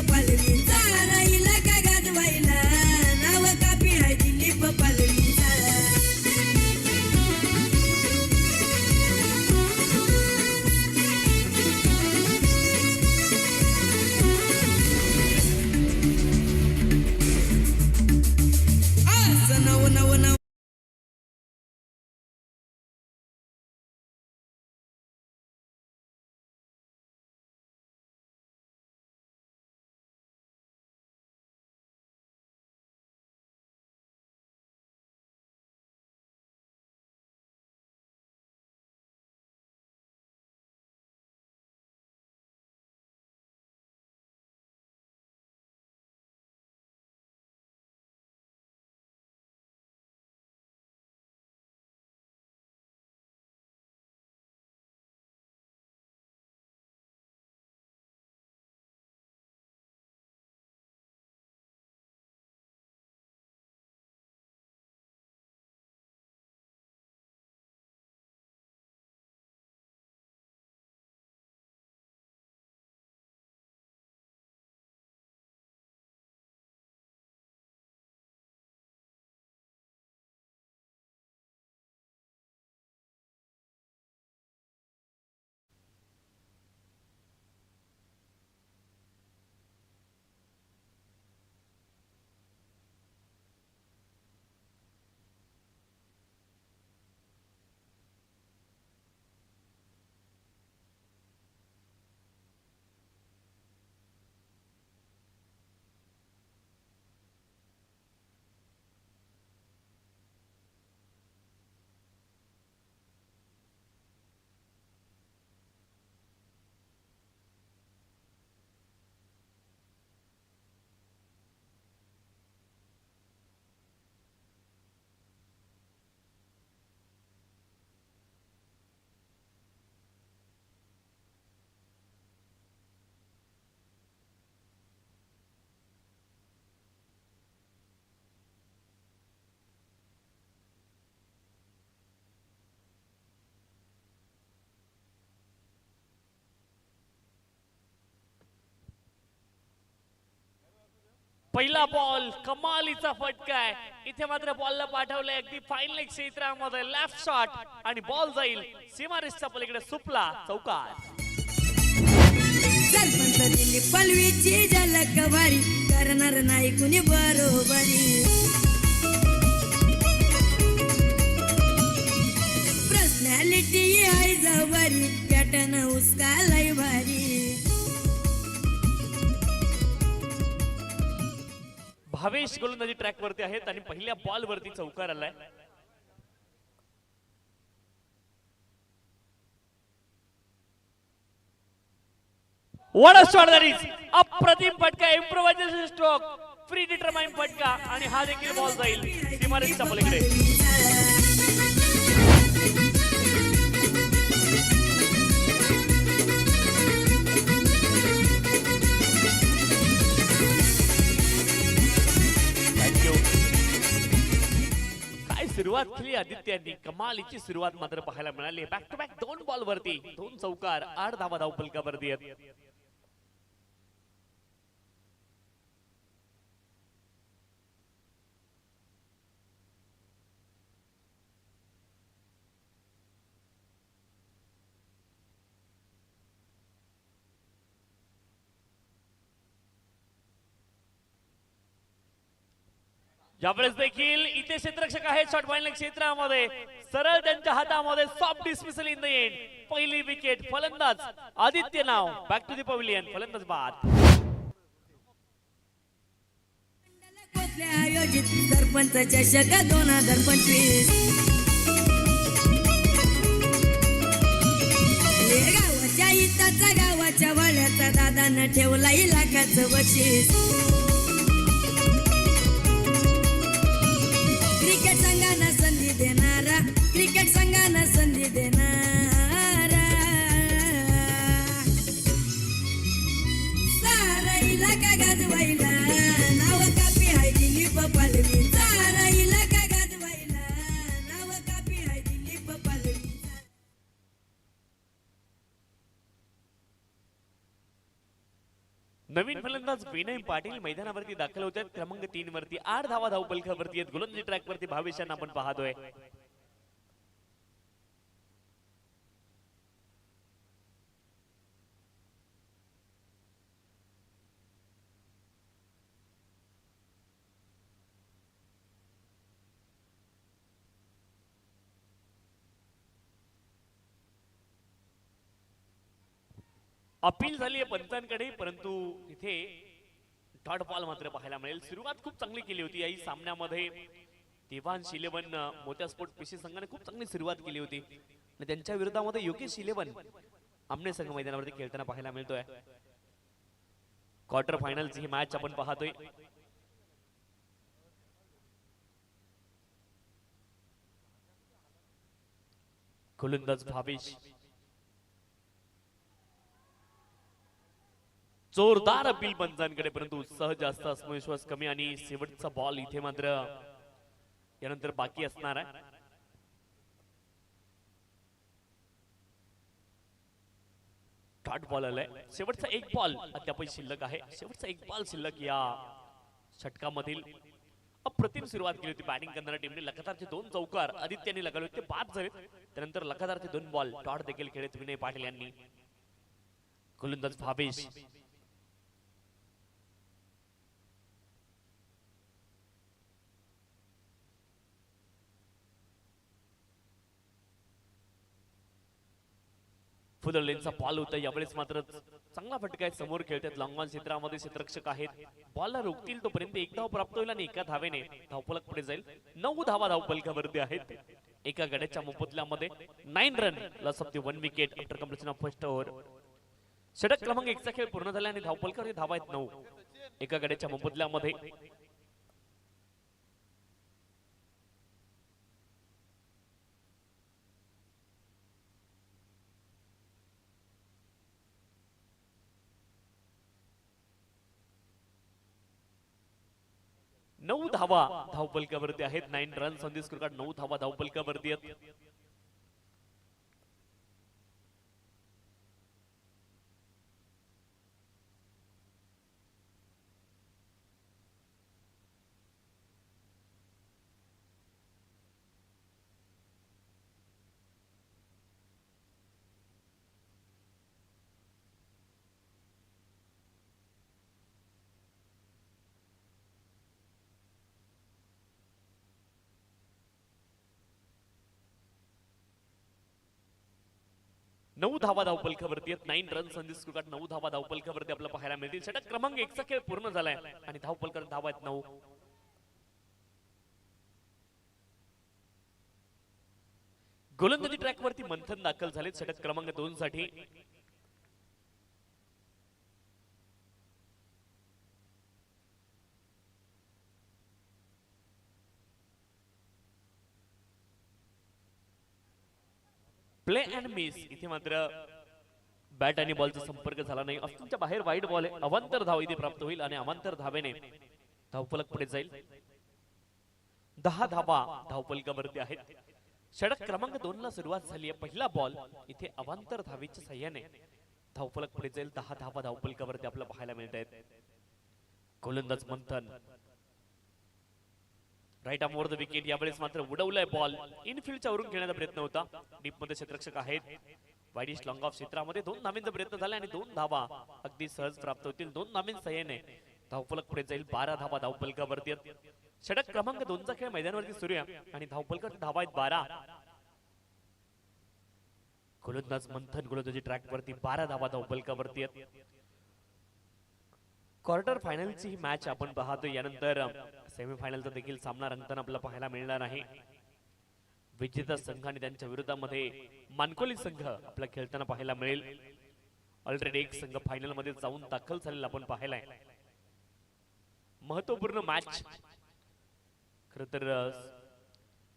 पालवीचा राहिला का गाजवायला नाव कापी हाय दिलीप पालवीचा असं नव नव नव पहिला बॉल कमालीचा फटका आहे इथे मात्र बॉलला पाठवलंय अगदी फाईन क्षेत्रामध्ये लेफ्ट शॉट आणि बॉल जाईल सीमारेषच्या पलीकडे सुपला चौकार सरपंच दिली पलवीची झलक भारी करणार नाही कुणी बरोबरी पर्सनॅलिटी आहे जवरी पॅटर्न उसका लय भारी भावेश गोलंदाजी ट्रॅक वरती आहेत आणि पहिल्या बॉल वरती चौकार आलाय what a shot that is अप्रतिम फटका इम्प्रोव्हायझेशन स्ट्रोक फ्री डिटरमाइन फटका आणि हा देखील बॉल जाईल सीमारेषच्या पलीकडे सुरुवात केली आदित्यांनी कमालीची सुरुवात मात्र पाहायला मिळाली बॅक टू बॅक दोन बॉल वरती दोन चौकार 8 धावा धावफलकावरती आहेत यावेळेस देखील इथे क्षेत्ररक्षक आहेत शॉट फायनल क्षेत्रामध्ये सरळ त्यांच्या हातामध्ये soft dismissal in the end पहिली विकेट फलंदाज आदित्य नाव बॅक टू द पवेलियन फलंदाज बाद आयोजित सरपंच चषक 2025 गावाच्या हिताचा गावाच्या वाड्याचा दादानं ठेवला लाखाचं बक्षीस क्रिकेट संघाना संधी देणारा सारा इलाका गाजवायला नाव कापी हाय दिलीप पालवी सारा इलाका गाजवायला नाव कापी हाय दिलीप पालवी नवीन फलंदाज विनय पाटील मैदानावरती दाखल होत आहेत. क्रमांक 3 वरती 8 धावा धावपलकावरती आहेत. गोलंदाजी ट्रॅक वरती भावेश यांना आपण पाहतोय. अपील झाली आहे पंचांकडे, परंतु इथे डॉट बॉल मात्र पाहायला मिळेल. सुरुवात खूप चांगली केली होती याही सामन्यामध्ये. देवांश 11 मोत्या स्पोर्ट पीसी संघाने खूप चांगली सुरुवात केली होती आणि त्यांच्या विरोधामध्ये योगेश 11 आमने संघ मैदानावरती खेळताना पाहायला मिळतोय. क्वार्टर फायनलची ही मॅच आपण पाहतोय. गोलंदाज भावेश, जोरदार अपील पंचांकडे, परंतु उत्साह जास्त, आत्मविश्वास कमी आणि शेवटचा बॉल इथे मात्र यानंतर बाकी असणार आहे. डॉट बॉल आलाय. शेवटचा एक बॉल अद्याप शिल्लक आहे. शेवटचा एक बॉल शिल्लक या षटकामधील. अप्रतिम सुरुवात केली होती बॅटिंग करणाऱ्या टीमने. लगातारचे 2 चौकार आदित्यने लगावले होते, 5 झालेत. त्यानंतर लगातारचे 2 बॉल डॉट देखील खेळत विनय पाटील यांनी. गोलंदाज भावेश, फुल लेनचा बॉल होता. यावेळेस मात्र चांगला फटका आहे. समोर खेळतात लॉंग ऑन क्षेत्रामध्ये क्षेत्ररक्षक आहेत. बॉलला रोखतील तोपर्यंत एक धाव प्राप्त होईल आणि एका धावेने धावफलक पुढे जाईल. 9 धावा धावफलकावरती आहेत. एका गड्याच्या मोबदल्यामध्ये 9 run, loss of the 1 wicket after completion of first over. षटक क्रमांक 1 चा खेळ पूर्ण झाला आणि धावफलकावरती धावा आहेत 9 एका गड्याच्या मोबदल्यामध्ये. नऊ धावा धावपलकावरती आहेत. 9 runs on this score card. 9 धावा धावपलकावरती आहेत. नऊ धावा धावपलकावरती आहेत. 9 runs on this score card. 9 धावा धावपलकावरती आपल्याला पाहायला मिळतील. षटक क्रमांक 1 चा खेळ पूर्ण झालाय आणि धावपलकावर धावा आहेत 9. गोलंदाजी ट्रॅक वरती मंथन दाखल झाले षटक क्रमांक 2 साठी. Play and miss. इथे मात्र बॅट आणि बॉलचा संपर्क झाला नाही. ऑस्टिनच्या बाहेर वाईड बॉल आहे. अवांतर धाव इथे प्राप्त होईल आणि अवांतर धावेने धावफलक पुढे जाईल. 10 धावा धावफलकावरती आहेत. षटक क्रमांक 2 ला सुरुवात झाली आहे. पहिला बॉल इथे अवांतर धावेच्या सहाय्याने धावफलक पुढे जाईल. 10 धावा धावफलकावरती आपल्याला पाहायला मिळत आहेत. गोलंदाज Manthan, right arm over the wicket. यावेळेस मात्र उडवलाय बॉल. इनफिल्डच्या वरून खेळण्याचा प्रयत्न होता. डीप मध्ये क्षेत्ररक्षक आहेत. वाईडिश लॉंग ऑफ क्षेत्रामध्ये 2 धावांचा प्रयत्न झाला आणि 2 धावा अगदी सहज प्राप्त होतील. 2 धावांच्या सहाय्याने धावफलक पुढे जाईल. 12 धावा धावफलकावरती आहेत. षटक क्रमांक 2 चा खेळ मैदानावरती सुरू आहे आणि धावफलकावर धावा आहेत 12. गोलंदाज मंथन गोलंदाजी ट्रॅक वरती 12 धावा धावफलकावरती आहेत. क्वार्टर फायनलची ही मॅच आपण पाहतो. यानंतर सेमीफायनलचा देखील सामना रंगताना आपल्याला पाहायला मिळणार आहे. विजेता संघ आणि त्यांच्या विरोधामध्ये मानकोली संघ आपला खेळताना पाहायला मिळेल. ऑलरेडी एक संघ फायनल मध्ये जाऊन दाखल झालेला आपण पाहायलाय. महत्वपूर्ण मॅच. खर तर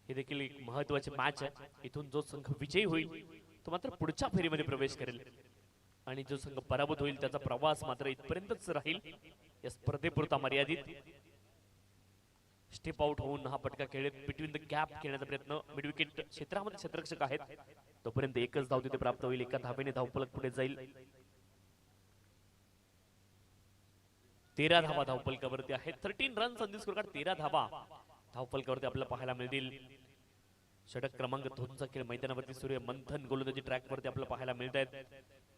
हे देखील एक महत्वाची मॅच आहे. इथून जो संघ विजयी होईल तो मात्र पुढच्या फेरीमध्ये प्रवेश करेल आणि जो संघ पराभूत होईल त्याचा प्रवास मात्र इथपर्यंतच राहील. या स्पर्धेपुरता मर्यादित. स्टेप आउट होऊन हा पटका खेळत बिटवीन द गॅप खेळण्याचा प्रयत्न. मिड विकेट क्षेत्रामध्ये क्षेत्ररक्षक आहेत. तोपर्यंत एकच धाव तिथे प्राप्त होईल. एका धावेने धावफलक पुढे जाईल. 13 धावा धावफलकावरती आहेत. 13 रन संधी स्कोर कार्ड 13 धावा धावफलकावरती आपल्याला पाहायला मिळतील. षटक क्रमांक 2 चा खेळ मैदानावरती सुरू आहे. मंथन गोलंदाजी ट्रॅक वरती आपल्याला पाहायला मिळत आहेत.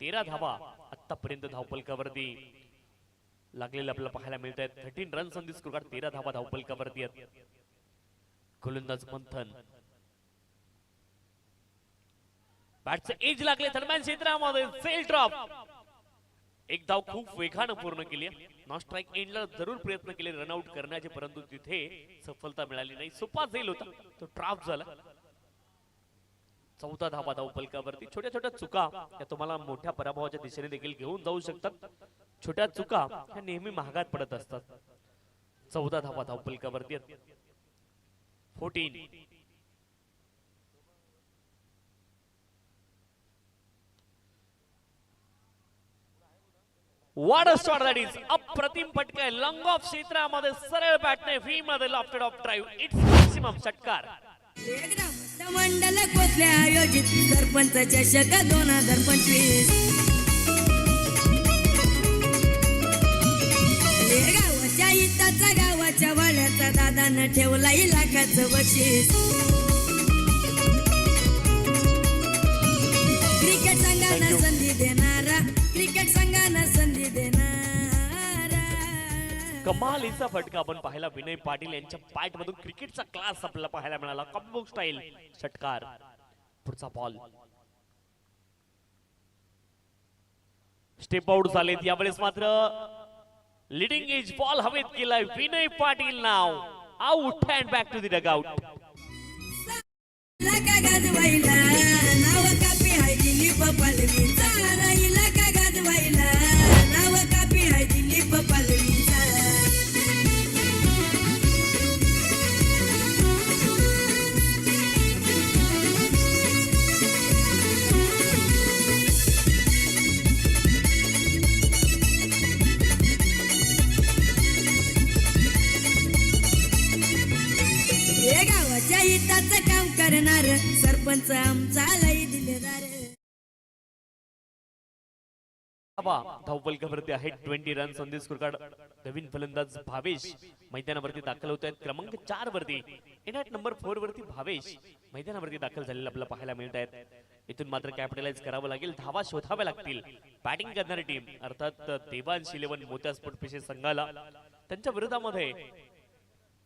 13 धावा आतापर्यंत धावफलकावरती लागलेले आपल्याला पाहायला मिळत आहेत. 13 रन संधी स्कोर कार्ड 13 धावा धावफलकावरती आहेत. गोलंदाज मंथन बॅटचं एज लागले दरम्यान क्षेत्रामध्ये सेल ड्रॉप. एक धाव खूप वेगानं पूर्ण केली. नॉन स्ट्राईक एंडला जरूर प्रयत्न केले रनआउट करण्याचे, परंतु तिथे सफलता मिळाली नाही. सोपा झेल होता तो ड्रॉप झाला. 14 धावा धावफलकावरती. छोट्या छोट्या चुका या तुम्हाला मोठ्या पराभवाच्या दिशेने देखील घेऊन जाऊ शकतात. छोट्या चुका ह्या नेहमी महागात पडत असतात. 14 धावा धावफलकावरती. 14 What a shot that is! अप्रतिम फटका आहे. लॉंग ऑफ क्षेत्रामध्ये सरळ बॅटने व्ही मध्ये lofted of drive. It's maximum षटकार. मंडल कोथल्या आयोजित सरपंच चषक 2025. गावाच्या हिताचा गावाच्या वाड्याचा दादानं ठेवला लाखाचं बक्षीस. क्रिकेट संघाला संधी देणारा, क्रिकेट संघाला संधी देणारा. कमालीचा फटका आपण पाहिला. विनय पाटील यांच्या बॅट मधून क्रिकेटचा क्लास आपल्याला पाहायला मिळाला. कॉम्बो स्टाईल षटकार. पुढचा बॉल स्टेप आउट झालेत. यावेळेस मात्र लीडिंग एज बॉल हवेत केलाय विनय पाटील. नाव out and back to the dugout. लाका गाजवायला नाव कापी हाय दिलीप पालवीचा. राहिला गाजवायला नाव कापी हाय दिलीप पालवीचा. गावाच्या हिताचं काम करणार सरपंच आमचा लई दिलेदार. धावफलकावरती आहे. 20 रन संधी स्कोर कार्ड. नवीन फलंदाज भावेश मैदानावरती दाखल होत आहेत. क्रमांक 4 वरती इनॅट नंबर 4 वरती भावेश मैदानावरती दाखल झालेला आपल्याला पाहायला मिळत आहेत. इथून मात्र कॅपिटलाइज करावं लागेल. धावा शोधाव्या लागतील. बॅटिंग करणारी टीम अर्थात देवांश 11 मोत्या स्पोर्ट पेशे संघाला त्यांच्या विरोधामध्ये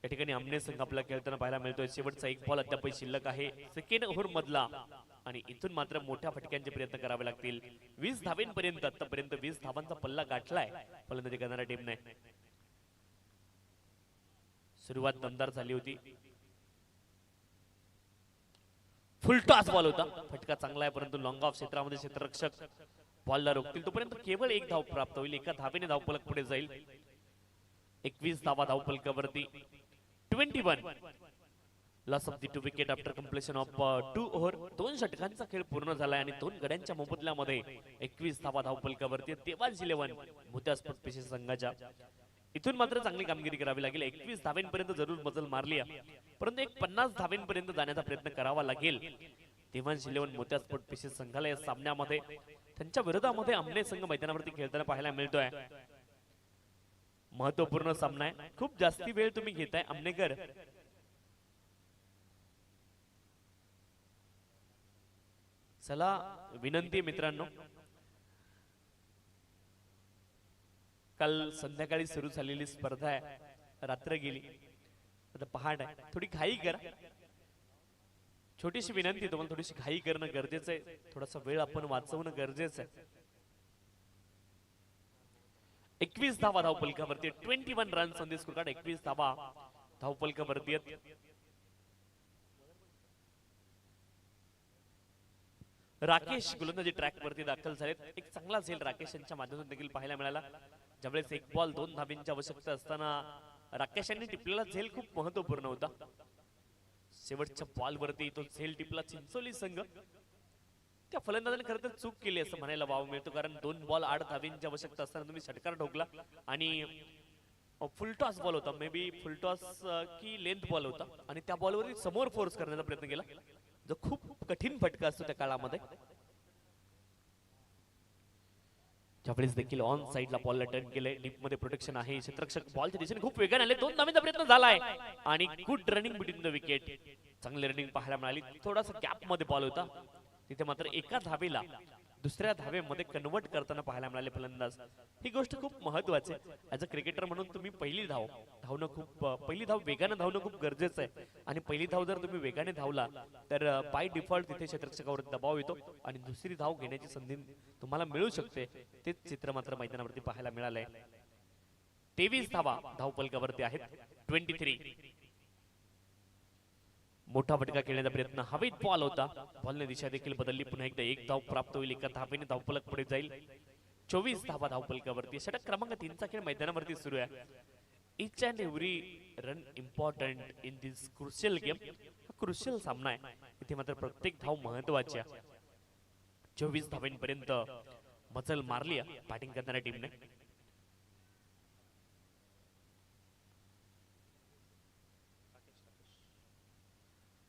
या ठिकाणी आमने संघ आपला खेळताना पाहायला मिळतोय. शेवटचा एक बॉल अद्याप शिल्लक आहे सेकंड ओव्हर मधला आणि इथून मात्र मोठ्या फटक्यांचे प्रयत्न करावे लागतील. 20 धावांपर्यंत आतापर्यंत 20 धावांचा पल्ला गाठलाय फलंदाजी करणाऱ्या टीमने. सुरुवात दमदार झाली होती. फुल टॉस बॉल होता. फटका चांगला आहे परंतु लॉंग ऑफ क्षेत्रामध्ये क्षेत्ररक्षक बॉलला रोखतील तोपर्यंत केवळ एक धाव प्राप्त होईल. एका धावेने धावफलक पुढे जाईल. 21 धावा धावफलकावरती. 21 loss of the 2 wicket after completion of 2 over. 2 षटकांचा खेळ पूर्ण झालाय आणि 2 गड्यांच्या मोबदल्यामध्ये 21 धावा धावफलकावरती. देवांश 11 मोत्या स्पोर्ट पेशे संघाच्या इथून मात्र चांगली कामगिरी करावी लागेल. 21 धावांपर्यंत जरूर मजल मारली परंतु एक 50 धावांपर्यंत जाण्याचा प्रयत्न करावा लागेल. देवांश 11 मोत्या स्पोर्ट पेशे संघाला या सामन्यामध्ये त्यांच्या विरोधामध्ये आमने संघ मैदानावरती खेळताना पाहायला मिळतोय. महत्वपूर्ण सामना आहे. खूप जास्ती वेळ तुम्ही घेताय आमनेकर. चला विनंती मित्रांनो, काल संध्याकाळी सुरू झालेली स्पर्धा आहे. रात्र गेली आता पहाट आहे. थोडी घाई करा. छोटीशी विनंती तुम्हाला, थोडीशी घाई करणं गरजेचं आहे. थोडासा वेळ आपण वाचवणं गरजेचं आहे. 21 धावा धावफलकावरती. 21 रन संधी स्कोर कार्ड. 21 धावा धावफलकावरती. राकेश गोलंदाजी ट्रॅक वरती दाखल झालेत. एक चांगला झेल राकेश यांच्या माध्यमातून देखील पाहायला मिळाला. ज्यावेळेस एक बॉल 2 धाबींची आवश्यकता असताना राकेश यांनी टिपलेला झेल खूप महत्वपूर्ण होता. शेवटच्या बॉल वरती तो झेल टिपला चिंचोली संघ. त्या फलंदाजाने खरं तर चूक केली असं म्हणायला वाव मिळतो, कारण 2 बॉल 8 धाबींची आवश्यकता असताना तुम्ही षटकार ठोकला आणि फुलटॉस बॉल होता. मे बी फुलटॉस की लेंथ बॉल होता आणि त्या बॉलवर समोर फोर्स करण्याचा प्रयत्न केला जो खूप कठीण फटका असतो त्या काळामध्ये. त्यावेळेस देखील ऑन साइडला बॉलला टर्न केलंय, डीप मध्ये प्रोटेक्शन आहे, क्षेत्ररक्षक बॉलच्या दिशेने खूप वेगाने आले, 2 धावांचा प्रयत्न झालाय आणि good running between the wicket, चांगली रनिंग पाहायला मिळाली. थोडासा गॅप मध्ये बॉल होता, तिथे मात्र एका धावेला दुसऱ्या धावेमध्ये कन्वर्ट करताना पाहायला मिळाले फलंदाज. ही गोष्ट खूप महत्वाची आहे. ऍज अ क्रिकेटर म्हणून तुम्ही पहिली धाव वेगाने धावणं खूप गरजेचं आहे आणि पहिली धाव जर तुम्ही वेगाने धावला तर बाय डिफॉल्ट तिथे क्षेत्ररक्षकावर दबाव येतो आणि दुसरी धाव घेण्याची संधी तुम्हाला मिळू शकते. तेच चित्र मात्र मैदानावरती पाहायला मिळालंय. 23 धावा धावफलकावरती आहेत. 23. मोठा फटका खेळण्याचा प्रयत्न, हवेत बॉल होता, बॉलने दिशा देखील बदलली, पुन्हा एकदा 1 धाव प्राप्त होईल, एका धावेने धावफलक पुढे जाईल. 24 धावा धावफलकावरती. षटक क्रमांक 3चा खेळ मैदानावरती सुरू आहे. Each and every run important in this crucial game. हा क्रुशियल सामना आहे, इथे मात्र प्रत्येक धाव महत्वाची आहे. 24 धावांपर्यंत मजल मारली आहे बॅटिंग करणाऱ्या टीमने.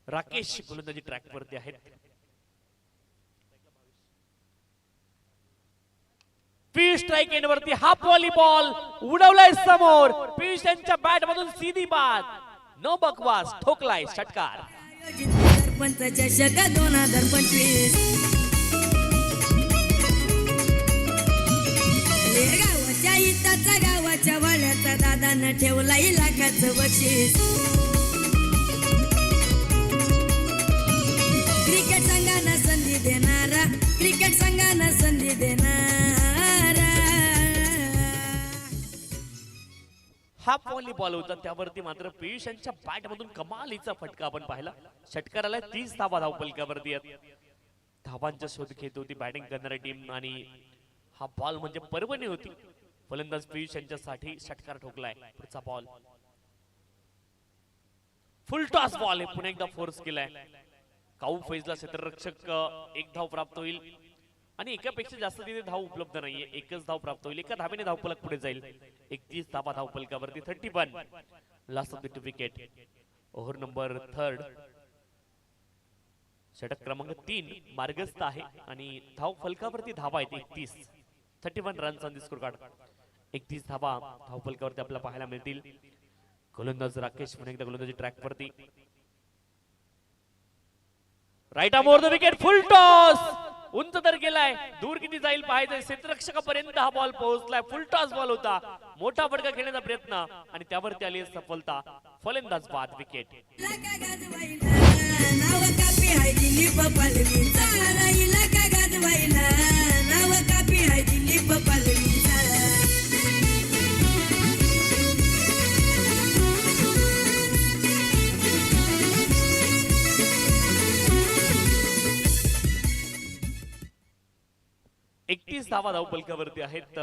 राकेश गोलंदाजी ट्रॅक वरती आहेत. पियुष स्ट्राइक एंड वरती हाफ व्हॉलीबॉल उडवलाय समोर. पियुष यांच्या बॅट मधून सीधी बाद, नो बकवास, ठोकलाय षटकार. सरपंच चषक 2025 गावाच्या हिताचा गावाच्या वाड्याचा दादानं ठेवलाय लाखाचं बक्षीस. क्रिकेट संघानं संधी देणारा, क्रिकेट संघानं संधी देणारा. हाफ व्हॉलीबॉल होता, त्यावरती मात्र पियुष यांच्या बॅट मधून कमालीचा फटका आपण पाहिला. षटकाराला 30 धावा धावफलकावरती आहेत. धावांचा शोध घेत होती बॅटिंग करणारी टीम आणि हा बॉल म्हणजे पर्वणी होती. फलंदाज पियुष यांच्यासाठी षटकार ठोकलाय. पुढचा बॉल फुल टॉस बॉल आहे, पुन्हा एकदा फोर्स केलाय. काऊ फैजला क्षेत्ररक्षक 1 धाव प्राप्त होईल आणि एकापेक्षा जास्त तिथे धाव उपलब्ध नाहीये. 1च धाव प्राप्त होईल, एका धावेने धावफलक पुढे जाईल. 31 धावा धावफलकावरती. 31 last of the wicket. Over number 3. षटक क्रमांक 3 मार्गस्थ आहे आणि धावफलकावरती धावा आहेत 31. 31 runs on the score card. 31 धावा धावफलकावरती आपल्याला पाहायला मिळतील. गोलंदाज राकेश पुन्हा एकदा गोलंदाजी ट्रॅक वरती. Right arm over the wicket, full toss. उंच तर गेलाय, दूर किती जाईल पाहायचं. क्षेत्ररक्षकापर्यंत हा बॉल पोहोचलाय. फुल टॉस बॉल होता, मोठा फटका खेळण्याचा प्रयत्न आणि त्यावरती आली सफलता. फलंदाज बाद, विकेट. इलाका गाजवायला नाव कापी हाय दिलीप पालवीचा. इलाका गाजवायला नाव कापी हाय दिलीप पालवीचा. एकतीस धावा धावफलकावरती आहेत.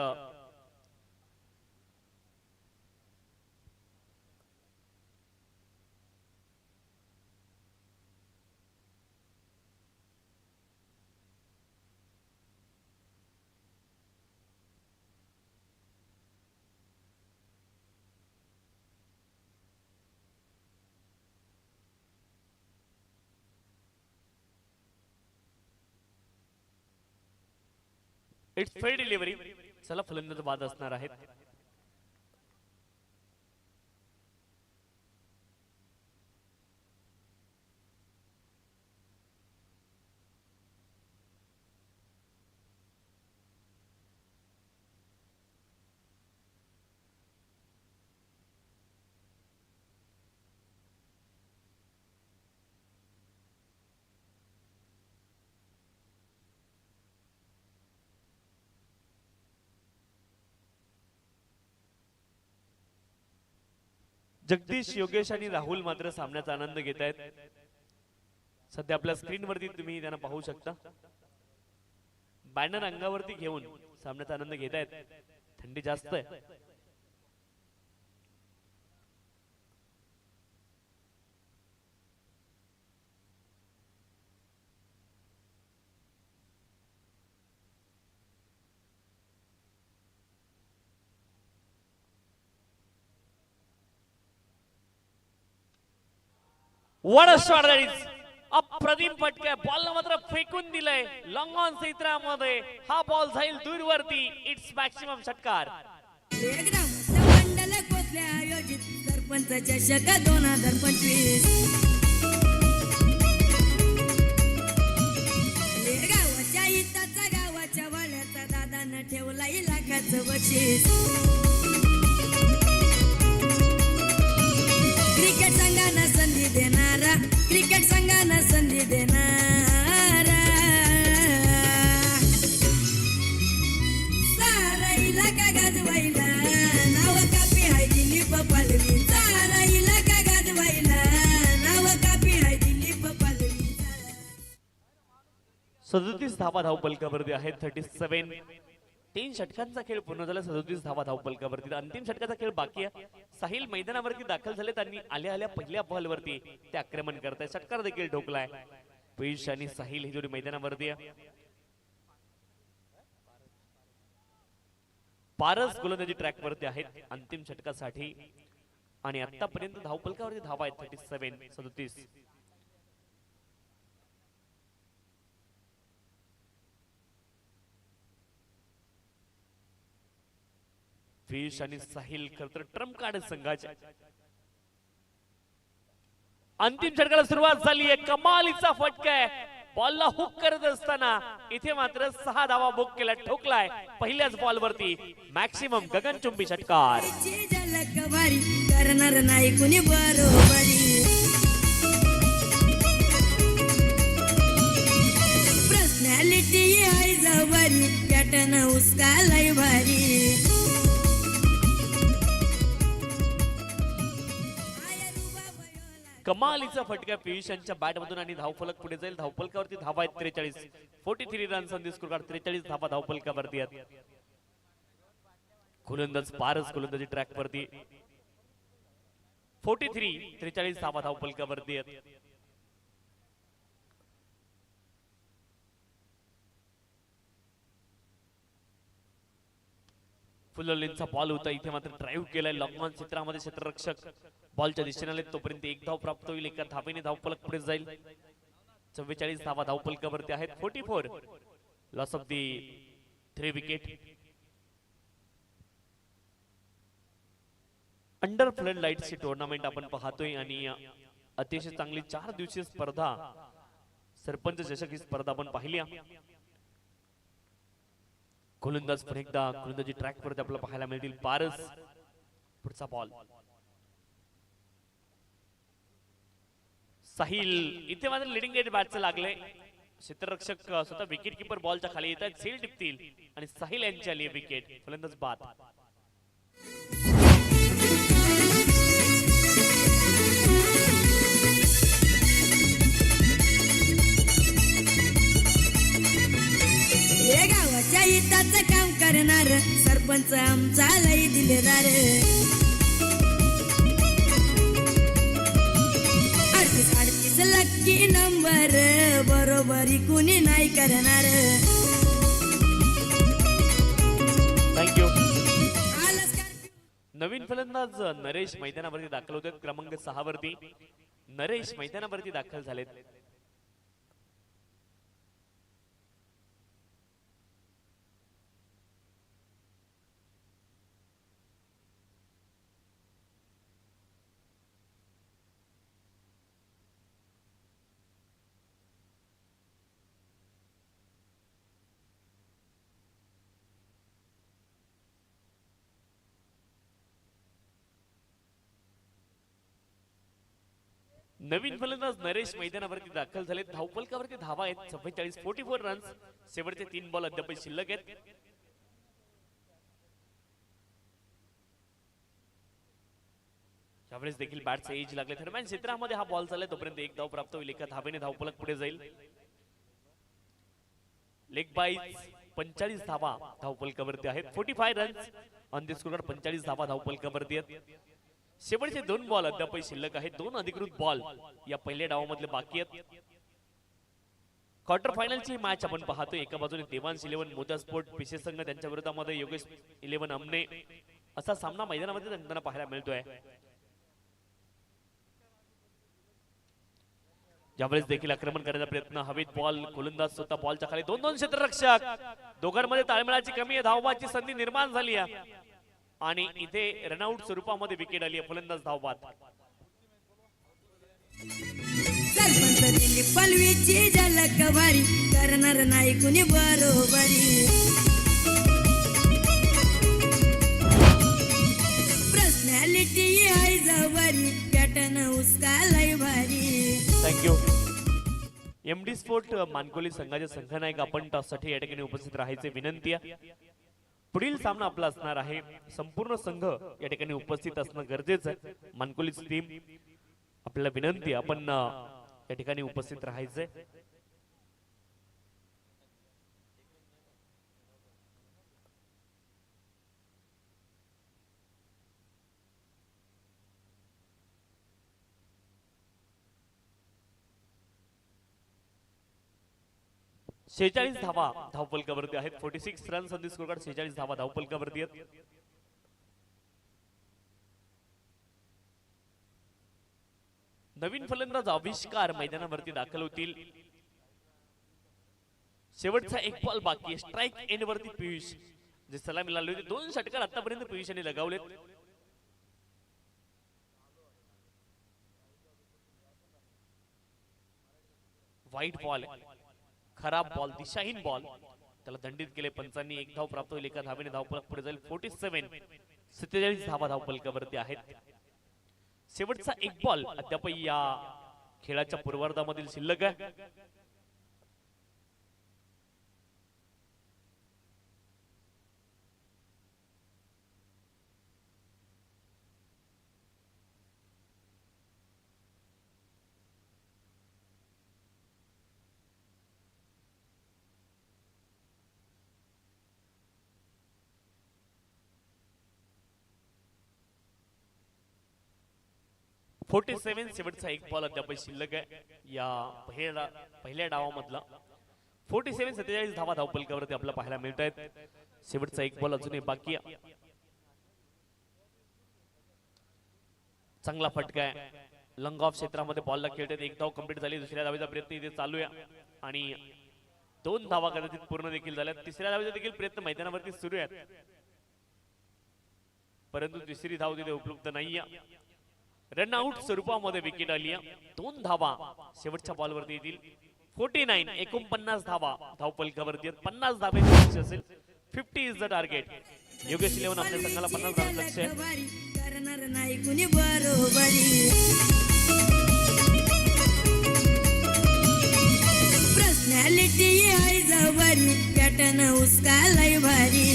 It's fair delivery. चला फलंदाज बाद असणार आहेत. जगदीश, योगेश आणि राहुल मात्र सामन्याचा आनंद घेत आहेत. सध्या आपल्या स्क्रीनवरती तुम्ही त्यांना पाहू शकता. बॅनर अंगावरती घेऊन सामन्याचा आनंद घेत आहेत. थंडी जास्त आहे. What a shot that is! अप्रतिम फटका बॉल मात्र फेकून दिलाय लॉंग ऑन क्षेत्रामध्ये हा बॉल जाईल दूरवरती इट्स मॅक्सिमम षटकार एकदम मंडल कोसले आयोजित सरपंच चषक 2025 गावाच्या हिताचा गावाच्या वाड्याचा दादानं ठेवला लाखाचं बक्षीस क्रिकेट संघांना संधी देणारा क्रिकेट संघांना संधी देणारा सारा इलाका गाजवायला नाव कापी हाय दिलीप पालवी सारा इलाका गाजवायला नाव कापी हाय दिलीप पालवी 37 धावा धावपलकावरती आहेत 37 तीन षटकांचा खेळ पूर्ण झाला 37 धावा धावपलकावरती अंतिम षटकाचा खेळ बाकी आहे साहिल मैदानावरती दाखल झाले त्यांनी आल्या आल्या पहिल्या बॉलवरती ते आक्रमण करताय षटकार देखील ठोकलाय पियुष आणि साहिल ही जोडी मैदानावरती आहे पारस गोलंदाजी ट्रॅक वरती आहेत अंतिम षटकासाठी आणि आतापर्यंत धावपलकावरती धावा आहेत 37 फिश आणि साहिल खर तर ट्रम्प कार्ड संघाचे अंतिम षटकाला सुरुवात झाली आहे कमालीचा फटका आहे बॉलला हुक करत असताना इथे मात्र 6 धावा बुक केला ठोकलाय पहिल्याच बॉल वरती मॅक्सिमम गगनचुंबी षटकार झलक भारी करणार नाही कुणी बरोबरी पर्सनॅलिटी आहे जवारी पॅटर्न उसका लय भारी कमालीचा फटका पियुष यांच्या बॅट मधून आणि धावफलक पुढे जाईल धावफलकावरती धावा आहेत 43 runs on the score card 43 धावा धावफलकावरती आहेत गोलंदाज पारस गोलंदाजी ट्रॅक वरती 43 धावा धावफलकावरती आहेत फुललेंचा बॉल होता इथे मात्र ड्राईव्ह केलाय लॉंग ऑन क्षेत्रामध्ये क्षेत्ररक्षक बॉलच्या दिशेने आले तोपर्यंत एक धाव प्राप्त होईल एका धावेने धावफलक पुढे जाईल 44 धावा धावफलकावरती आहेत 44 loss of the 3 wicket under flood लाईट्सची टुर्नामेंट आपण पाहतोय आणि अतिशय चांगली 4 दिवसीय स्पर्धा सरपंच चषक ही स्पर्धा आपण पाहिली गोलंदाज पुन्हा एकदा गोलंदाजी ट्रॅक वरती आपल्याला पाहायला मिळतील पारस पुढचा बॉल साहिल इथे मात्र लिडिंग एज बॅटचं लागले क्षेत्ररक्षक स्वतः विकेट किपर बॉलच्या खाली येत आहेत सेल टिपतील आणि साहिल यांची आली विकेट फलंदाज बाद गावाच्या हिताचं काम करणार सरपंच आमचा लई दिलेदार 38 लक्की नंबर बरोबरी कुणी नाही करणार थँक्यू नवीन फलंदाज नरेश मैदानावरती दाखल होते क्रमांक 6 वरती नरेश मैदानावरती दाखल झालेत नवीन फलंदाज नरेश मैदानावरती दाखल झाले धावफलकावरती धावा आहेत 44 रन्स शेवटचे 3 बॉल अद्याप शिल्लक आहेत यावेळेस देखील बॅटचा एज लागले दरम्यान क्षेत्रामध्ये हा बॉल चाललाय तोपर्यंत एक धाव प्राप्त होईल एका धावेने धावफलक पुढे जाईल लेग बाईज 45 धावा धावफलकावरती आहेत 45 रन्स ऑन द स्कोर 45 धावा धावफलकावरती आहेत शेवटचे 2 बॉल अद्याप शिल्लक आहेत 2 अधिकृत बॉल या पहिल्या डावामधले बाकी आहेत क्वार्टर फायनलची मॅच आपण पाहतोय एका बाजूने देवांश 11 मोजा स्पोर्ट विशेष संघ त्यांच्या विरोधामध्ये योगेश 11 अमने असा सामना मैदानामध्ये त्यांना पाहायला मिळतोय ज्यावेळेस देखील आक्रमण करण्याचा प्रयत्न, हवेत बॉल, गोलंदाज स्वतः बॉलच्या खाली, दोन क्षेत्ररक्षक, दोघांमध्ये ताळमेळाची कमी आहे, धावबाची संधी निर्माण झाली आहे आणि इथे रनआउट स्वरूपामध्ये विकेट आली आहे. फलंदाज धावबाद. सरपंच दिली पलवीची झलक भारी, करणार नाही कुणी बरोबरी. पर्सनॅलिटी आहे जवारी, पॅटर्न उसका लय भारी. थँक्यू. एमडी स्पोर्ट मानकोली संघाचे संघनायक आपण टॉससाठी या ठिकाणी उपस्थित राहायचे विनंती आहे. पुढील सामना आपला असणार आहे, संपूर्ण संघ या ठिकाणी उपस्थित असणं गरजेचं आहे. मानकोलीच टीम आपल्याला विनंती आहे, आपण या ठिकाणी उपस्थित राहायचंय. शेहेचाळीस धावा धावफलकावरती आहेत. 46 runs on the score card. 46 धावा धावफलकावरती आहेत. नवीन फलंदाज आविष्कार मैदानावरती दाखल होतील. शेवटचा एक बॉल बाकी आहे. स्ट्राइक एंड वरती पियुष जे सलामी लावली होती. 2 षटकार आतापर्यंत पियुष यांनी लगावलेत. व्हाईट बॉल, खराब बॉल, दिशाहीन बॉल, त्याला दंडित केले पंचांनी. एक धाव प्राप्त होईल, एका धावेने धावफलक पुढे जाईल. 47 धावा धावफलकावरती आहेत. शेवटचा एक बॉल अद्याप या खेळाच्या पूर्वार्धामधील शिल्लक आहे. शेवटचा एक बॉल अद्याप शिल्लक आहे या पहिल्या डावामधला. 47 धावा धावफलकावरती आपल्याला पाहायला मिळत आहेत. शेवटचा एक बॉल अजूनही बाकी आहे. चांगला फटका आहे. लंग ऑफ क्षेत्रामध्ये बॉलला खेळतात. एक धाव कंप्लीट झाली. दुसऱ्या धावेचा प्रयत्न इथे चालू आहे आणि 2 धावा कदाचित पूर्ण देखील झाल्या. तिसऱ्या धावेचा देखील प्रयत्न मैदानावरती सुरू आहे, परंतु तिसरी धाव तिथे उपलब्ध नाहीये. रनआउट स्वरूपामध्ये विकेट आली आहे. 2 धावा शेवटच्या बॉलवरती येतील. 49 धावा धावफलकावरती आहेत. 50 धाब्याचे लक्ष्य असेल. 50 इज द टार्गेट. योगेश 11 आपल्या संघाला 50 धावांचं लक्ष्य आहे. करणार नाही कुणी बरोबरी. पर्सनॅलिटी आहे जवारी, पॅटर्न उसका लय भारी.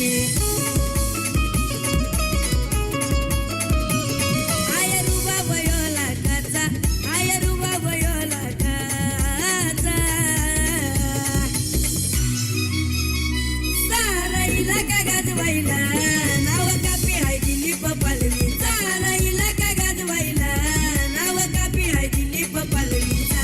नाव कापी हाय दिलीप पालवीचा, राहिला का गाजवायला. नाव कापी हाय दिलीप पालवीचा.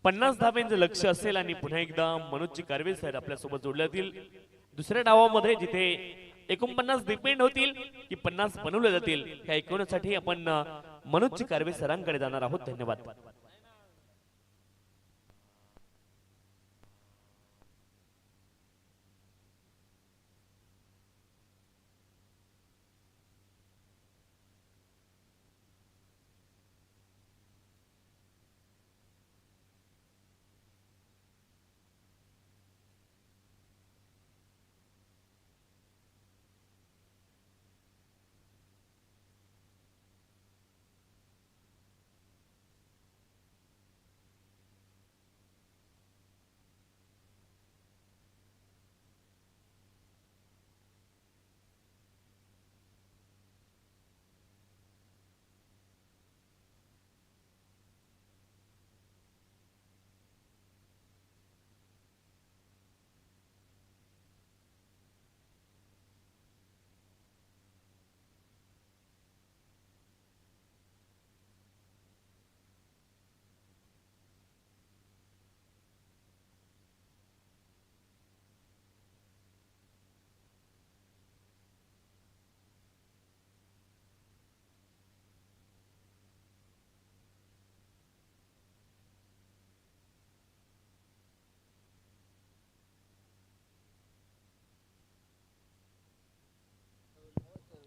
पन्नास धाब्यांचं लक्ष असेल आणि पुन्हा एकदा मनोजची कारवे सर आपल्या सोबत जोडले जातील. दुसऱ्या डावामध्ये जिथे 49 डिपेंड होतील की 50 बनवले जातील हे ऐकवण्यासाठी आपण मनोजची कारवे सरांकडे जाणार आहोत. धन्यवाद.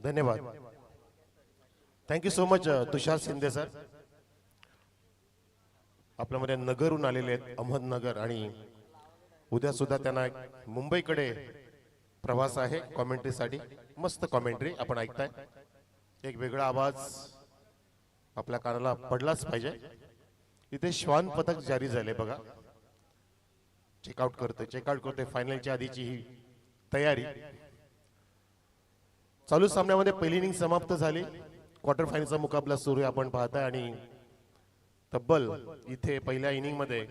धन्यवाद. थँक्यू सो मच तुषार शिंदे सर. आपल्यामध्ये नगरहून आलेले आहेत अहमदनगर आणि उद्या सुद्धा त्यांना एक मुंबईकडे प्रवास आहे कॉमेंट्रीसाठी. मस्त कॉमेंट्री आपण ऐकताय. एक वेगळा आवाज आपल्या कानाला पडलाच पाहिजे. इथे श्वान पथक जारी झाले बघा. चेकआउट करतोय फायनलच्या आधीची ही तयारी. चालू सामन्यामध्ये पहिली इनिंग समाप्त झाली. क्वार्टर फायनलचा मुकाबला सुरू आहे आपण पाहताय आणि तब्बल इथे पहिल्या इनिंग मध्ये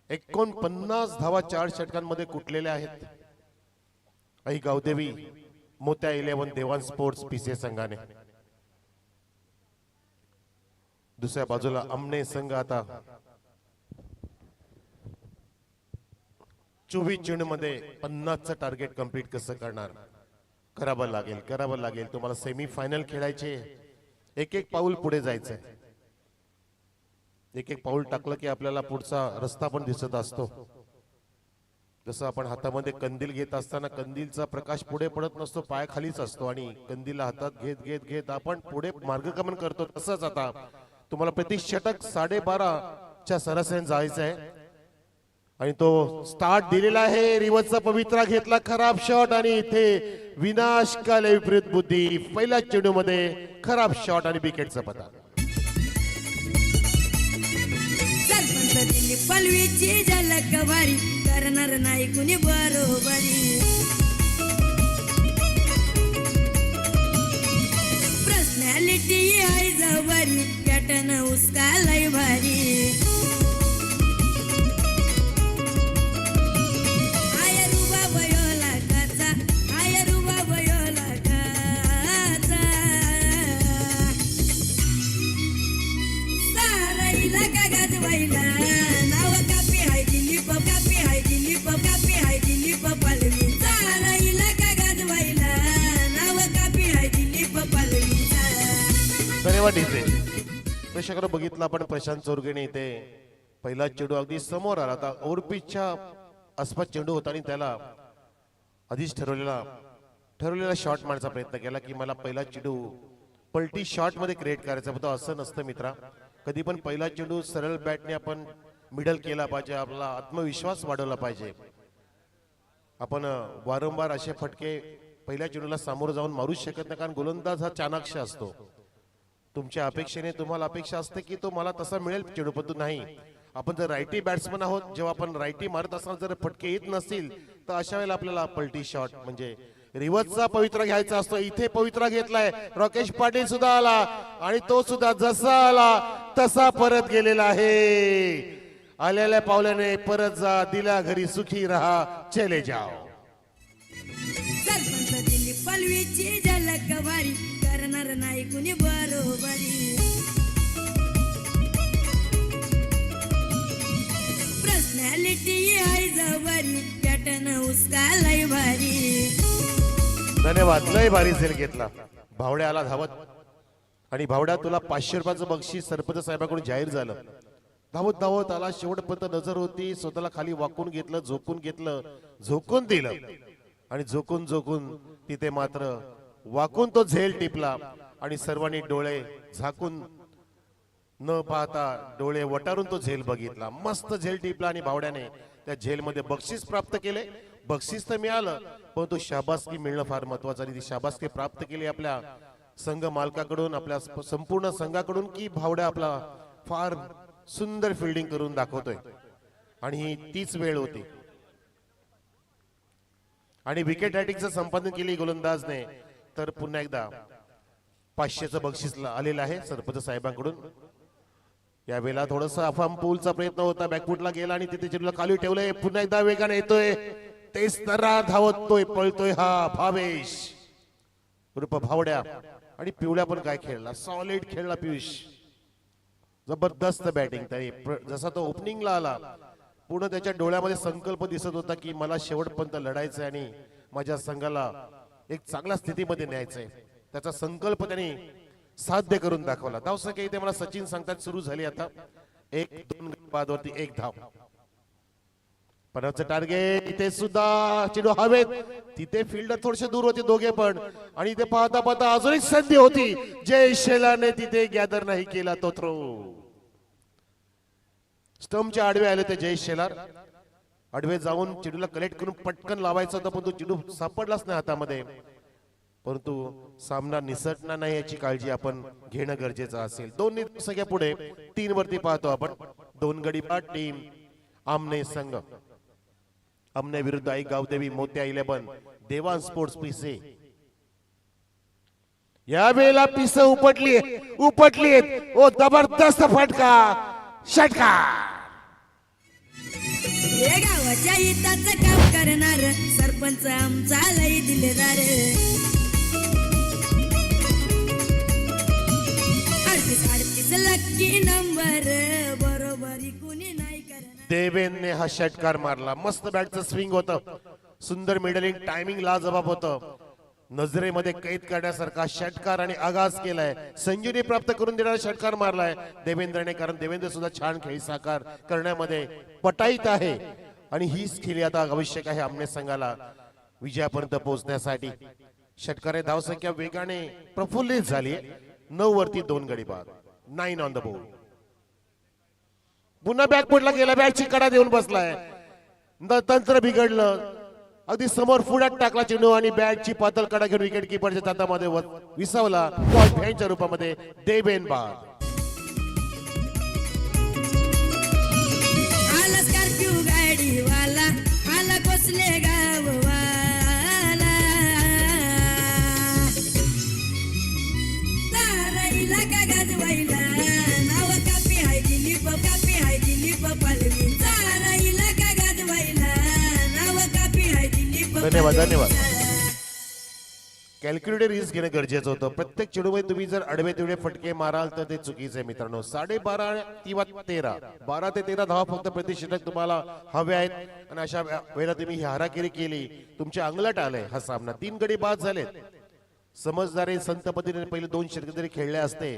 49 धावा 4 षटकांमध्ये कुटलेल्या आहेत. आई गावदेवी मोत्या 11 देवान स्पोर्ट्स पीसीए संघाने. दुसऱ्या बाजूला अमने संघ आता 24 चेंडू मध्ये 50चं टार्गेट कंप्लीट कसं करणार. करावं लागेल. तुम्हाला सेमी फायनल खेळायचे. एक एक पाऊल पुढे जायचंय. एक एक पाऊल टाकलं की आपल्याला पुढचा रस्ता पण दिसत असतो. जसं आपण हातामध्ये कंदील घेत असताना कंदीलचा प्रकाश पुढे पडत नसतो, पायाखालीच असतो आणि कंदीलला हातात घेत आपण पुढे मार्गक्रमण करतो. तसंच आता तुम्हाला प्रति षटक 12.5च्या सरासरीने जायचं आहे आणि तो स्टार्ट दिलेला आहे. रिवर्सचा पवित्रा घेतला, खराब शॉट आणि इथे विनाशकाले विपरीत बुद्धी. पहिल्या चेंडू मध्ये खराब शॉट आणि विकेटचा पता. सरपंच दिली पलवीची झलक भारी, करणार नाही कुणी बरोबरी. पर्सनॅलिटी आहे जवरी, पॅटर्न उसका लय भारी. धन्यवाद. इथे प्रेक्षकांना बघितलं आपण प्रशांत चोरगेने इथे पहिला चेंडू अगदी समोर आला. आता ओव्हरपिचच्या आसपास चेंडू होता आणि त्याला आधीच ठरवलेला शॉट मारण्याचा प्रयत्न केला की मला पहिला चेंडू पलटी शॉट मध्ये क्रिएट करायचा होता. असं नसतं मित्रा. कधी पण पहिला चेंडू सरळ बॅटने आपण मिडल केला पाहिजे. आपला आत्मविश्वास वाढवला पाहिजे. आपण वारंवार असे फटके पहिल्या चेंडूला सामोरं जाऊन मारूच शकत नाही, कारण गोलंदाज हा चाणाक्ष असतो. तुमच्या अपेक्षेने तुम्हाला अपेक्षा असते की तो मला तसा मिळेल चेंडू, पण नाही. आपण जर रायटी बॅट्समन आहोत, जेव्हा आपण रायटी मारत असताना जर फटके येत नसतील तर अशा वेळेला आपल्याला पलटी शॉट म्हणजे रिव्हर्सचा पवित्रा घ्यायचा असतो. इथे पवित्रा घेतलाय. राकेश पाटील सुद्धा आला आणि तो सुद्धा जसा आला तसा परत गेलेला आहे. आलेल्या पावल्याने परत जा, दिल्या घरी सुखी रहा, चले जाओ. सरपंच दिली पलवीची झलक भारी, करणार नाही कुणी बरोबरी. पर्सनॅलिटी आहे जवरी, पॅटर्न उसका लय भारी. धन्यवाद. लय भारी झेल घेतला. भावड्या आला धावत आणि भावड्या तुला 500 रुपयाचं बक्षीस सरपंच साहेबांकडून जाहीर झालं. धावत आला. शेवटपर्यंत नजर होती. स्वतःला खाली वाकून घेतलं, झोकून दिलं आणि झोकून तिथे मात्र वाकून तो झेल टिपला आणि सर्वांनी डोळे झाकून न पाहता डोळे वटारून तो झेल बघितला. मस्त झेल टिपला आणि भावड्याने त्या झेलमध्ये बक्षीस प्राप्त केले. बक्षीस तर मिळालं, परंतु शाबासकी मिळणं फार महत्वाचं आणि ती शाबासकी प्राप्त केली आपल्या संघ मालकाकडून, आपल्या संपूर्ण संघाकडून की भावड्या आपला फार सुंदर फिल्डिंग करून दाखवतोय. आणि ही तीच वेळ होती आणि विकेट रायटिंगचं संपादन केली गोलंदाजने. तर पुन्हा एकदा 500चं बक्षीस आलेलं आहे सरपंच साहेबांकडून. यावेळेला थोडस अफाम पूलचा प्रयत्न होता, बॅकफुटला गेला आणि तिथे चेंडूला खाली ठेवलंय. पुन्हा एकदा वेगाने येतोय, तेच तरा धावतोय, पळतोय हा भावेश उर्फ भावड्या. आणि पिवळ्या पण काय खेळला, सॉलिड खेळला पियुष. जबरदस्त बॅटिंग. तरी जसा तो ओपनिंगला आला पूर्ण त्याच्या डोळ्यामध्ये संकल्प दिसत होता की मला शेवटपर्यंत लढायचंय आणि माझ्या संघाला एक चांगल्या स्थितीमध्ये न्यायचंय. त्याचा संकल्प त्यांनी साध्य करून दाखवला. धावसंख्या इथे मला सचिन सांगतात सुरू झाली आता. 1-2 बादवरती 1 धाव. पराचं टार्गेट इथे सुद्धा चेंडू हवेत, तिथे फिल्डर थोडेसे दूर होते दोघे पण, आणि इथे पाहता पाहता अजून एक संधी होती, जय शेलारने तिथे गॅदर नाही केला तो थ्रो. स्टंपच्या आडवे आले ते जय शेलार, आडवे जाऊन चेंडूला कलेक्ट करून पटकन लावायचा होता, पण तो चेंडू सापडलाच नाही हातामध्ये. परंतु सामना निसटणार नाही याची काळजी आपण घेणं गरजेचं असेल. 2 सगळ्या पुढे 3 वरती पाहतो आपण. 2 गडी बाद टीम आमने संघ. आमने विरुद्ध आई गावदेवी मोत्या 11 देवान स्पोर्ट्स पिसे. या वेळेला पिसे उपटली ओ जबरदस्त फटका, षटकार. हे गावाच्या हिताचं काम करणार सरपंच आमचा लई दिलेदार. 38 लक्की नंबर बरोबरी कुणी नाही करणार. देवेनने हा षटकार मारला. मस्त बॅटचं स्विंग होतं, सुंदर मिडलिंग, टायमिंग लाजबाब होतं. नजरेमध्ये कैद करण्यासारखा षटकार आणि आगाज केलाय. संजीवनी प्राप्त करून देणारा षटकार मारलाय देवेंद्रने, कारण देवेंद्र सुद्धा छान खेळ साकार करण्यामध्ये पटाईत आहे, आणि हीच खेळी आता आवश्यक आहे आमने संघाला विजयापर्यंत पोहोचण्यासाठी. षटकारे धावसंख्या वेगाने प्रफुल्लित झाली. 9 वरती 2 गडी बाद. 9 ऑन द बोर्ड. पुन्हा बॅकफुटला गेला, बॅटची कडा देऊन बसलाय. तंत्र बिघडलं, अगदी समोर पुढ्यात टाकला चेंडू आणि बॅटची पातळ कडा घेऊन विकेट किपरच्या हातामध्ये विसावला. बॉल फॅनच्या रूपामध्ये देवेन बाद. आला स्कॉर्पिओ गाडीवाला, आला कोसले गाववाला. ताराईला का गाजवायला, नाव कापी हाय दिलीप, कापी हाय दिलीप पालवी. ताराईला का गाजवायला, नाव कापी हाय दिलीप. धन्यवाद. कॅल्क्युलेटेड रिस्क घेणं गरजेचं होतं. प्रत्येक चेंडूमध्ये तुम्ही जर आडवे तेवढे फटके माराल तर ते चुकीचं आहे मित्रांनो. 12.5 किंवा 13, 12 ते 13 धावा फक्त प्रति षटक तुम्हाला हवे आहेत, आणि अशा वेळेला तुम्ही ही हाराकिरी केली, तुमच्या अंगलट आलंय हा सामना. 3 गडी बाद झालेत. समजदारी संत पद्धतीने पहिले 2 षटक जरी खेळले असते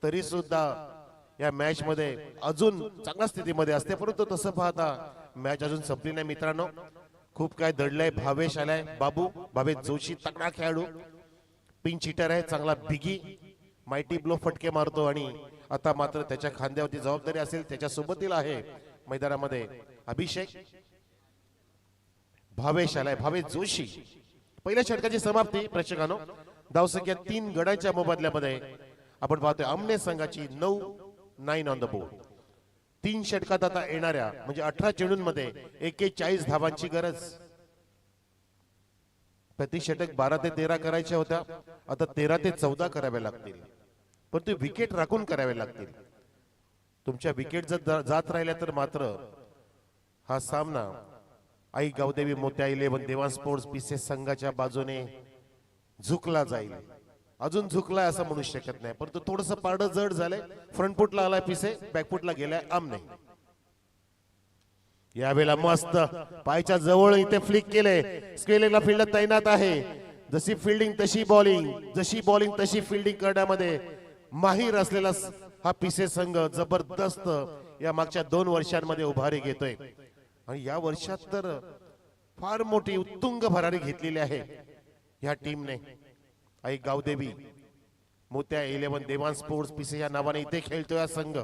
तरी सुद्धा या मॅच मध्ये अजून चांगल्या स्थितीमध्ये असते, परंतु तसं पाहता मॅच अजून संपली नाही मित्रांनो. खूप काय दडलंय. भावेश आलाय, भावेश जोशी तगडा खेळाडू, पिंच हिटर आहे, चांगला बिगी माइटी ब्लो फटके मारतो, आणि आता मात्र त्याच्या खांद्यावरती जबाबदारी असेल. त्याच्या सोबतीला आहे मैदानामध्ये अभिषेक. भावेश आलाय, भावेश जोशी. पहिल्या षटकाची समाप्ती प्रेक्षकांनो. धावसंख्या 3 गडाच्या मोबदल्यामध्ये आपण पाहतोय आमने संघाची 9 ऑन द बोर्ड. 3 षटकात आता येणाऱ्या म्हणजे 18 चेंडूंमध्ये 41 धावांची गरज. प्रति षटक 12 ते 13 करायच्या होत्या, आता 13 ते 14 कराव्या लागतील, परंतु विकेट राखून कराव्या लागतील. तुमच्या विकेट जर जात राहिल्या तर मात्र हा सामना आई गावदेवी मोत्या 11 देवान स्पोर्ट्स पिसे संघाच्या बाजूने झुकला जाईल. अजून झुकलाय असं म्हणू शकत नाही, परंतु थोडस पारडं जड झालंय. फ्रंट फुटला आलाय पिसे, बॅक फुटला गेलाय आमने. यावेळेला मस्त पायच्या जवळ इथे फ्लिक केले. स्क्वेअरला फिल्डर तैनात आहे. जशी फिल्डिंग तशी बॉलिंग, जशी बॉलिंग तशी फिल्डिंग करण्यामध्ये माहीर असलेला हा पिसे संघ जबरदस्त या मागच्या 2 वर्षांमध्ये उभारी घेतोय, आणि या वर्षात तर फार मोठी उत्तुंग भरारी घेतलेली आहे या टीमने. आई गावदेवी मोत्या 11 देवान स्पोर्ट्स पिसे या नावाने इथे खेळतोय हा संघ.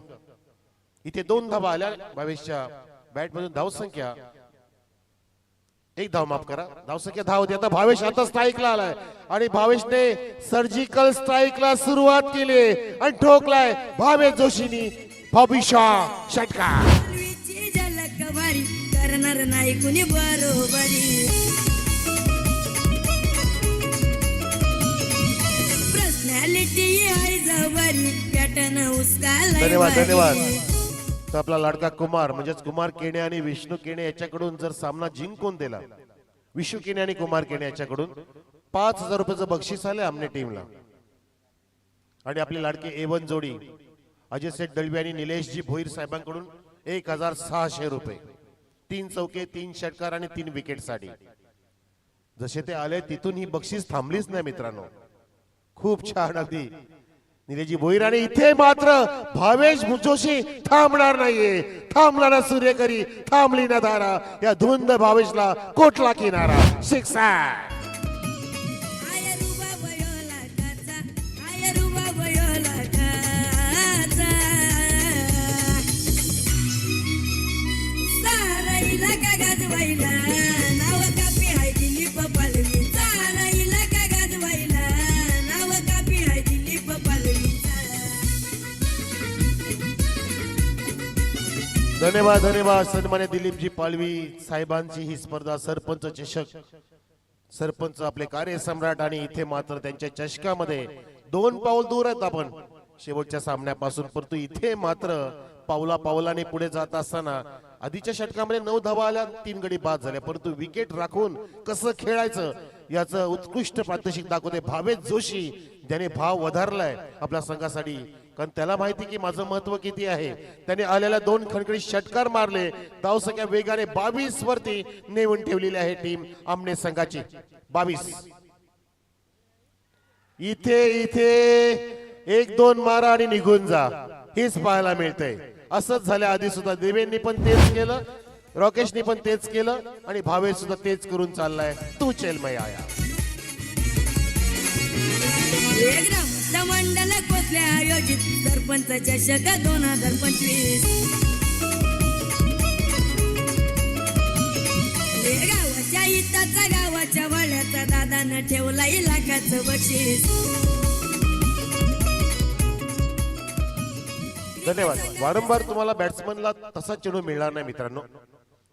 इथे 2 धावा आल्या भावेशच्या बॅट मधून. धावसंख्या 1 धाव, माफ करा, धावसंख्या 10 होती. आता भावेश आता स्ट्राईकला आलाय, आणि भावेशने सर्जिकल स्ट्राईकला सुरुवात केली आणि ठोकलाय भावेश जोशीनी. भविष्य षटकार. पालवीची झलक भारी, करणार नाही कुणी बरोबरी. पर्सनॅलिटी आहे जवारी, पॅटर्न उस्कालाय. धन्यवाद. तर आपला लाडका कुमार म्हणजेच कुमार केणे आणि विष्णू केणे याच्याकडून जर सामना जिंकून दिला, विष्णू केणे आणि कुमार केणे याच्याकडून 5,000 रुपयाचं बक्षीस आले आमने टीमला. आणि आपली लाडकी A1 जोडी अजय सेठ दळवी आणि निलेशजी भोईर साहेबांकडून 1,600 रुपये. 3 चौके, 3 षटकार आणि 3 विकेटसाठी. जसे ते आले तिथून ही बक्षीस थांबलीच नाही मित्रांनो. खूप छान, अगदी निलेजी भोईर आणि इथे मात्र भावेश जोशी थांबणार नाहीये. थांबला ना सूर्यकरी, थांबली ना धारा, या धुंद भावेशला कोटला किनारा. शिक्सा आय रुबा वयोला काचा, आय रुबा वयोला काचा. साराईला का गाजवायला नाव कापी हाय दिलीप पालवी. साराईला का गाजवायला नाव कापी हाय दिलीप पालवीचा. धन्यवाद धन्यवाद सन्मान्य दिलीपजी पालवी साहेबांची ही स्पर्धा सरपंच चषक. सरपंच आपले कार्यसम्राट आणि इथे मात्र त्यांच्या चषकामध्ये 2 पाऊल दूर आहेत आपण शेवटच्या सामन्यापासून. परंतु इथे मात्र पावला पावलाने पुढे जात असताना आधीच्या षटकामध्ये 9 धावा आल्या, 3 गडी बाद झाल्या. परंतु विकेट राखून कसं खेळायचं याचं उत्कृष्ट प्रात्यक्षिक दाखवते भावेश जोशी, ज्याने भाव वधारलाय आपल्या संघासाठी. कारण त्याला माहिती की माझं महत्व किती आहे. त्याने आलेल्या 2 खणखणी षटकार मारले. धावसंख्या वेगाने 22 वरती नेऊन ठेवलेली आहे टीम आमने संघाची. 22 इथे इथे 1-2 मारा आणि निघून जा, हेच पाहायला मिळतंय. असंच झालं आधी सुद्धा. देवेंनी पण तेच केलं, राकेशनी पण तेच केलं आणि भावेश सुद्धा तेच करून चाललाय. तू चल मैं आया. मंडल कोसले आयोजित सरपंच चषक 2025. गावाच्या हिताचा गावाच्या वाड्याचा दादानं ठेवला लाखाचं बक्षीस. धन्यवाद. वारंवार तुम्हाला बॅट्समनला तसा चेंडू मिळणार नाही मित्रांनो.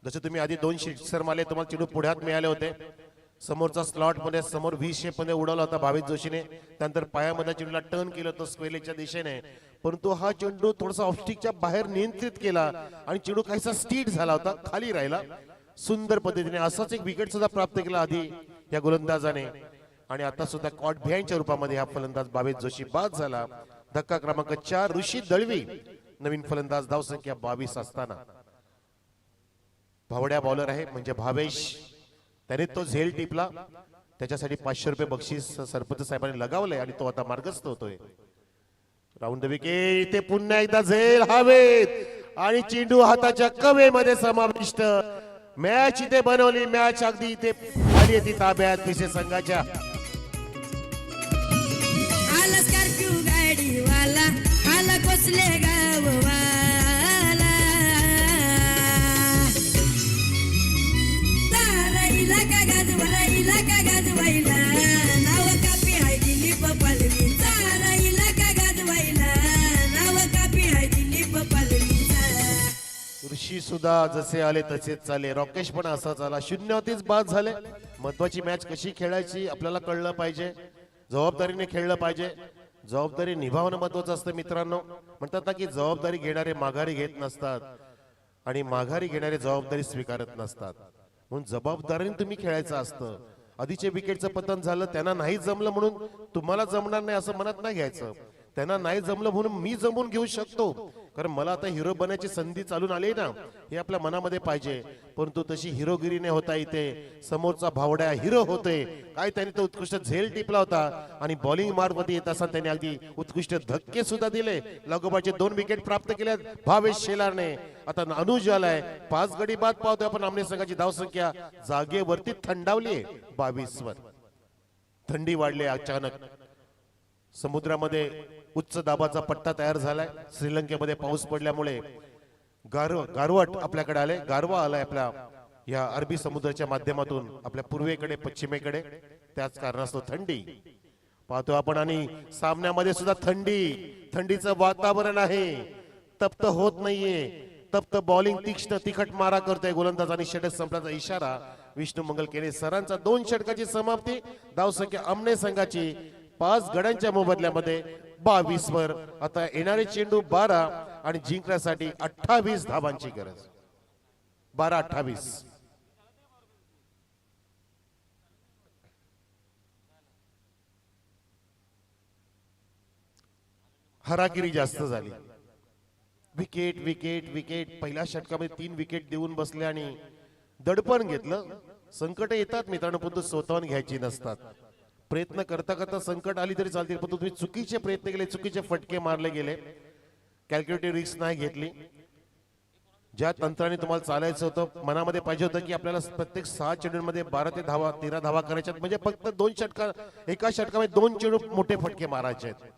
जसे तुम्ही आधी 2 सिक्सर मारले, तुम्हाला चेंडू पुढ्यात मिळाले होते. समोरचा स्लॉट मध्ये समोर 20 शेप मध्ये उडवला होता भावेश जोशीने. त्यानंतर पायामध्ये चेंडूला टर्न केलं होतं स्क्वेअरच्या दिशेने. परंतु हा चेंडू थोडासा ऑफस्टिकच्या बाहेर नियंत्रित केला आणि चेंडू काहीसा स्टीट झाला होता, खाली राहिला. सुंदर पद्धतीने असाच एक विकेट सुद्धा प्राप्त केला आधी या गोलंदाजाने. आणि आता सुद्धा कॉट बिहाइंडच्या रूपामध्ये हा फलंदाज भावेश जोशी बाद झाला. धक्का क्रमांक 4 ऋषी दळवी नवीन फलंदाज. धावसंख्या 22 असताना भावड्या बॉलर आहे म्हणजे भावेश. त्याने तो झेल टिपला. त्याच्यासाठी 500 रुपये बक्षीस सरपंच साहेबांनी लगावलंय आणि तो आता मार्गस्थ होतोय. Round the wicket. इथे पुन्हा एकदा झेल हवेत आणि चेंडू हाताच्या कवेमध्ये समाविष्ट. मॅच इथे बनवली. मॅच अगदी इथे आली आहे ती ताब्यात पिसे संघाच्या. आला स्कॉर्पिओ गाडीवाला, आला कोसले गाववाला. ताराईला का गाजवायला का गाजवायला नाव कापी हाय दिलीप पालवी. ताराईला का गाजवायला नाव कापी हाय दिलीप पालवीचा. ऋषी सुद्धा जसे आले तसेच चाले. राकेश पण असाच आला. 0-3 बाद झाले. महत्वाची मॅच कशी खेळायची आपल्याला कळलं पाहिजे. जबाबदारीने खेळलं पाहिजे. जबाबदारी निभावणं महत्वाचं असतं मित्रांनो. म्हणतात ना की जबाबदारी घेणारे माघारी घेत नसतात आणि माघारी घेणारे जबाबदारी स्वीकारत नसतात. म्हणून जबाबदारीने तुम्ही खेळायचं असतं. आधीचे विकेटचं पतन झालं, त्यांना नाही जमलं म्हणून तुम्हाला जमणार नाही असं मनात नाही घ्यायचं. त्यांना नाही जमलं म्हणून मी जमून घेऊ शकतो, कारण मला आता हिरो बनायची संधी चालून आली ना, हे आपल्या मनामध्ये पाहिजे. परंतु तशी हिरोगिरीने होता इथे समोरचा भावड्या हिरो होते. काय त्याने तो उत्कृष्ट झेल टिपला होता आणि बॉलिंग मार्गमध्ये येत असताना त्याने अगदी उत्कृष्ट धक्के सुद्धा दिले. लागोपाठचे 2 विकेट प्राप्त केल्या भावेश शेलारने. आता अनुज आलाय. 5 गडी बाद पाहतोय आपण. आमने संघाची धावसंख्या जागेवरती थंडावली 22 वर. थंडी वाढली अचानक. समुद्रामध्ये उच्च दाबाचा पट्टा तयार झालाय. श्रीलंकेमध्ये पाऊस पडल्यामुळे गारवट आपल्याकडे आले. गारवा आलाय आपल्या या अरबी समुद्राच्या माध्यमातून आपल्या पूर्वेकडे पश्चिमेकडे. त्याच कारणास्तव थंडी पाहतो आपण. आणि सामन्यामध्ये सुद्धा थंडीचं वातावरण आहे. तप्त होत नाहीये. तप्त बॉलिंग तीक्ष्ण तिखट मारा करतोय गोलंदाज आणि षटक संपल्याचा इशारा विष्णू मंगल केने सरांचा. 2 षटकाची समाप्ती. धावसंख्या आमने संघाची 5 गड्यांच्या मोबदल्यामध्ये 22 वर. आता येणारे चेंडू 12 आणि जिंकण्यासाठी 28 धावांची गरज. 12-28. हरागिरी जास्त झाली. Wicket wicket wicket. पहिल्या षटकामध्ये 3 विकेट देऊन बसले आणि दडपण घेतलं. संकट येतात मित्रांनो, परंतु स्वतःहून घ्यायची नसतात. प्रयत्न करता करता संकट आली तरी चालतील, पण तुम्ही चुकीचे प्रयत्न केले, चुकीचे फटके मारले गेले, कॅल्क्युलेटिव्ह रिस्क नाही घेतली. ज्या तंत्राने तुम्हाला चालायचं होतं, मनामध्ये पाहिजे होतं की आपल्याला प्रत्येक 6 चेंडूंमध्ये 12 ते 13 धावा करायच्या, म्हणजे फक्त 2 षटका, एका षटकामध्ये 2 चेंडू मोठे फटके मारायचे आहेत.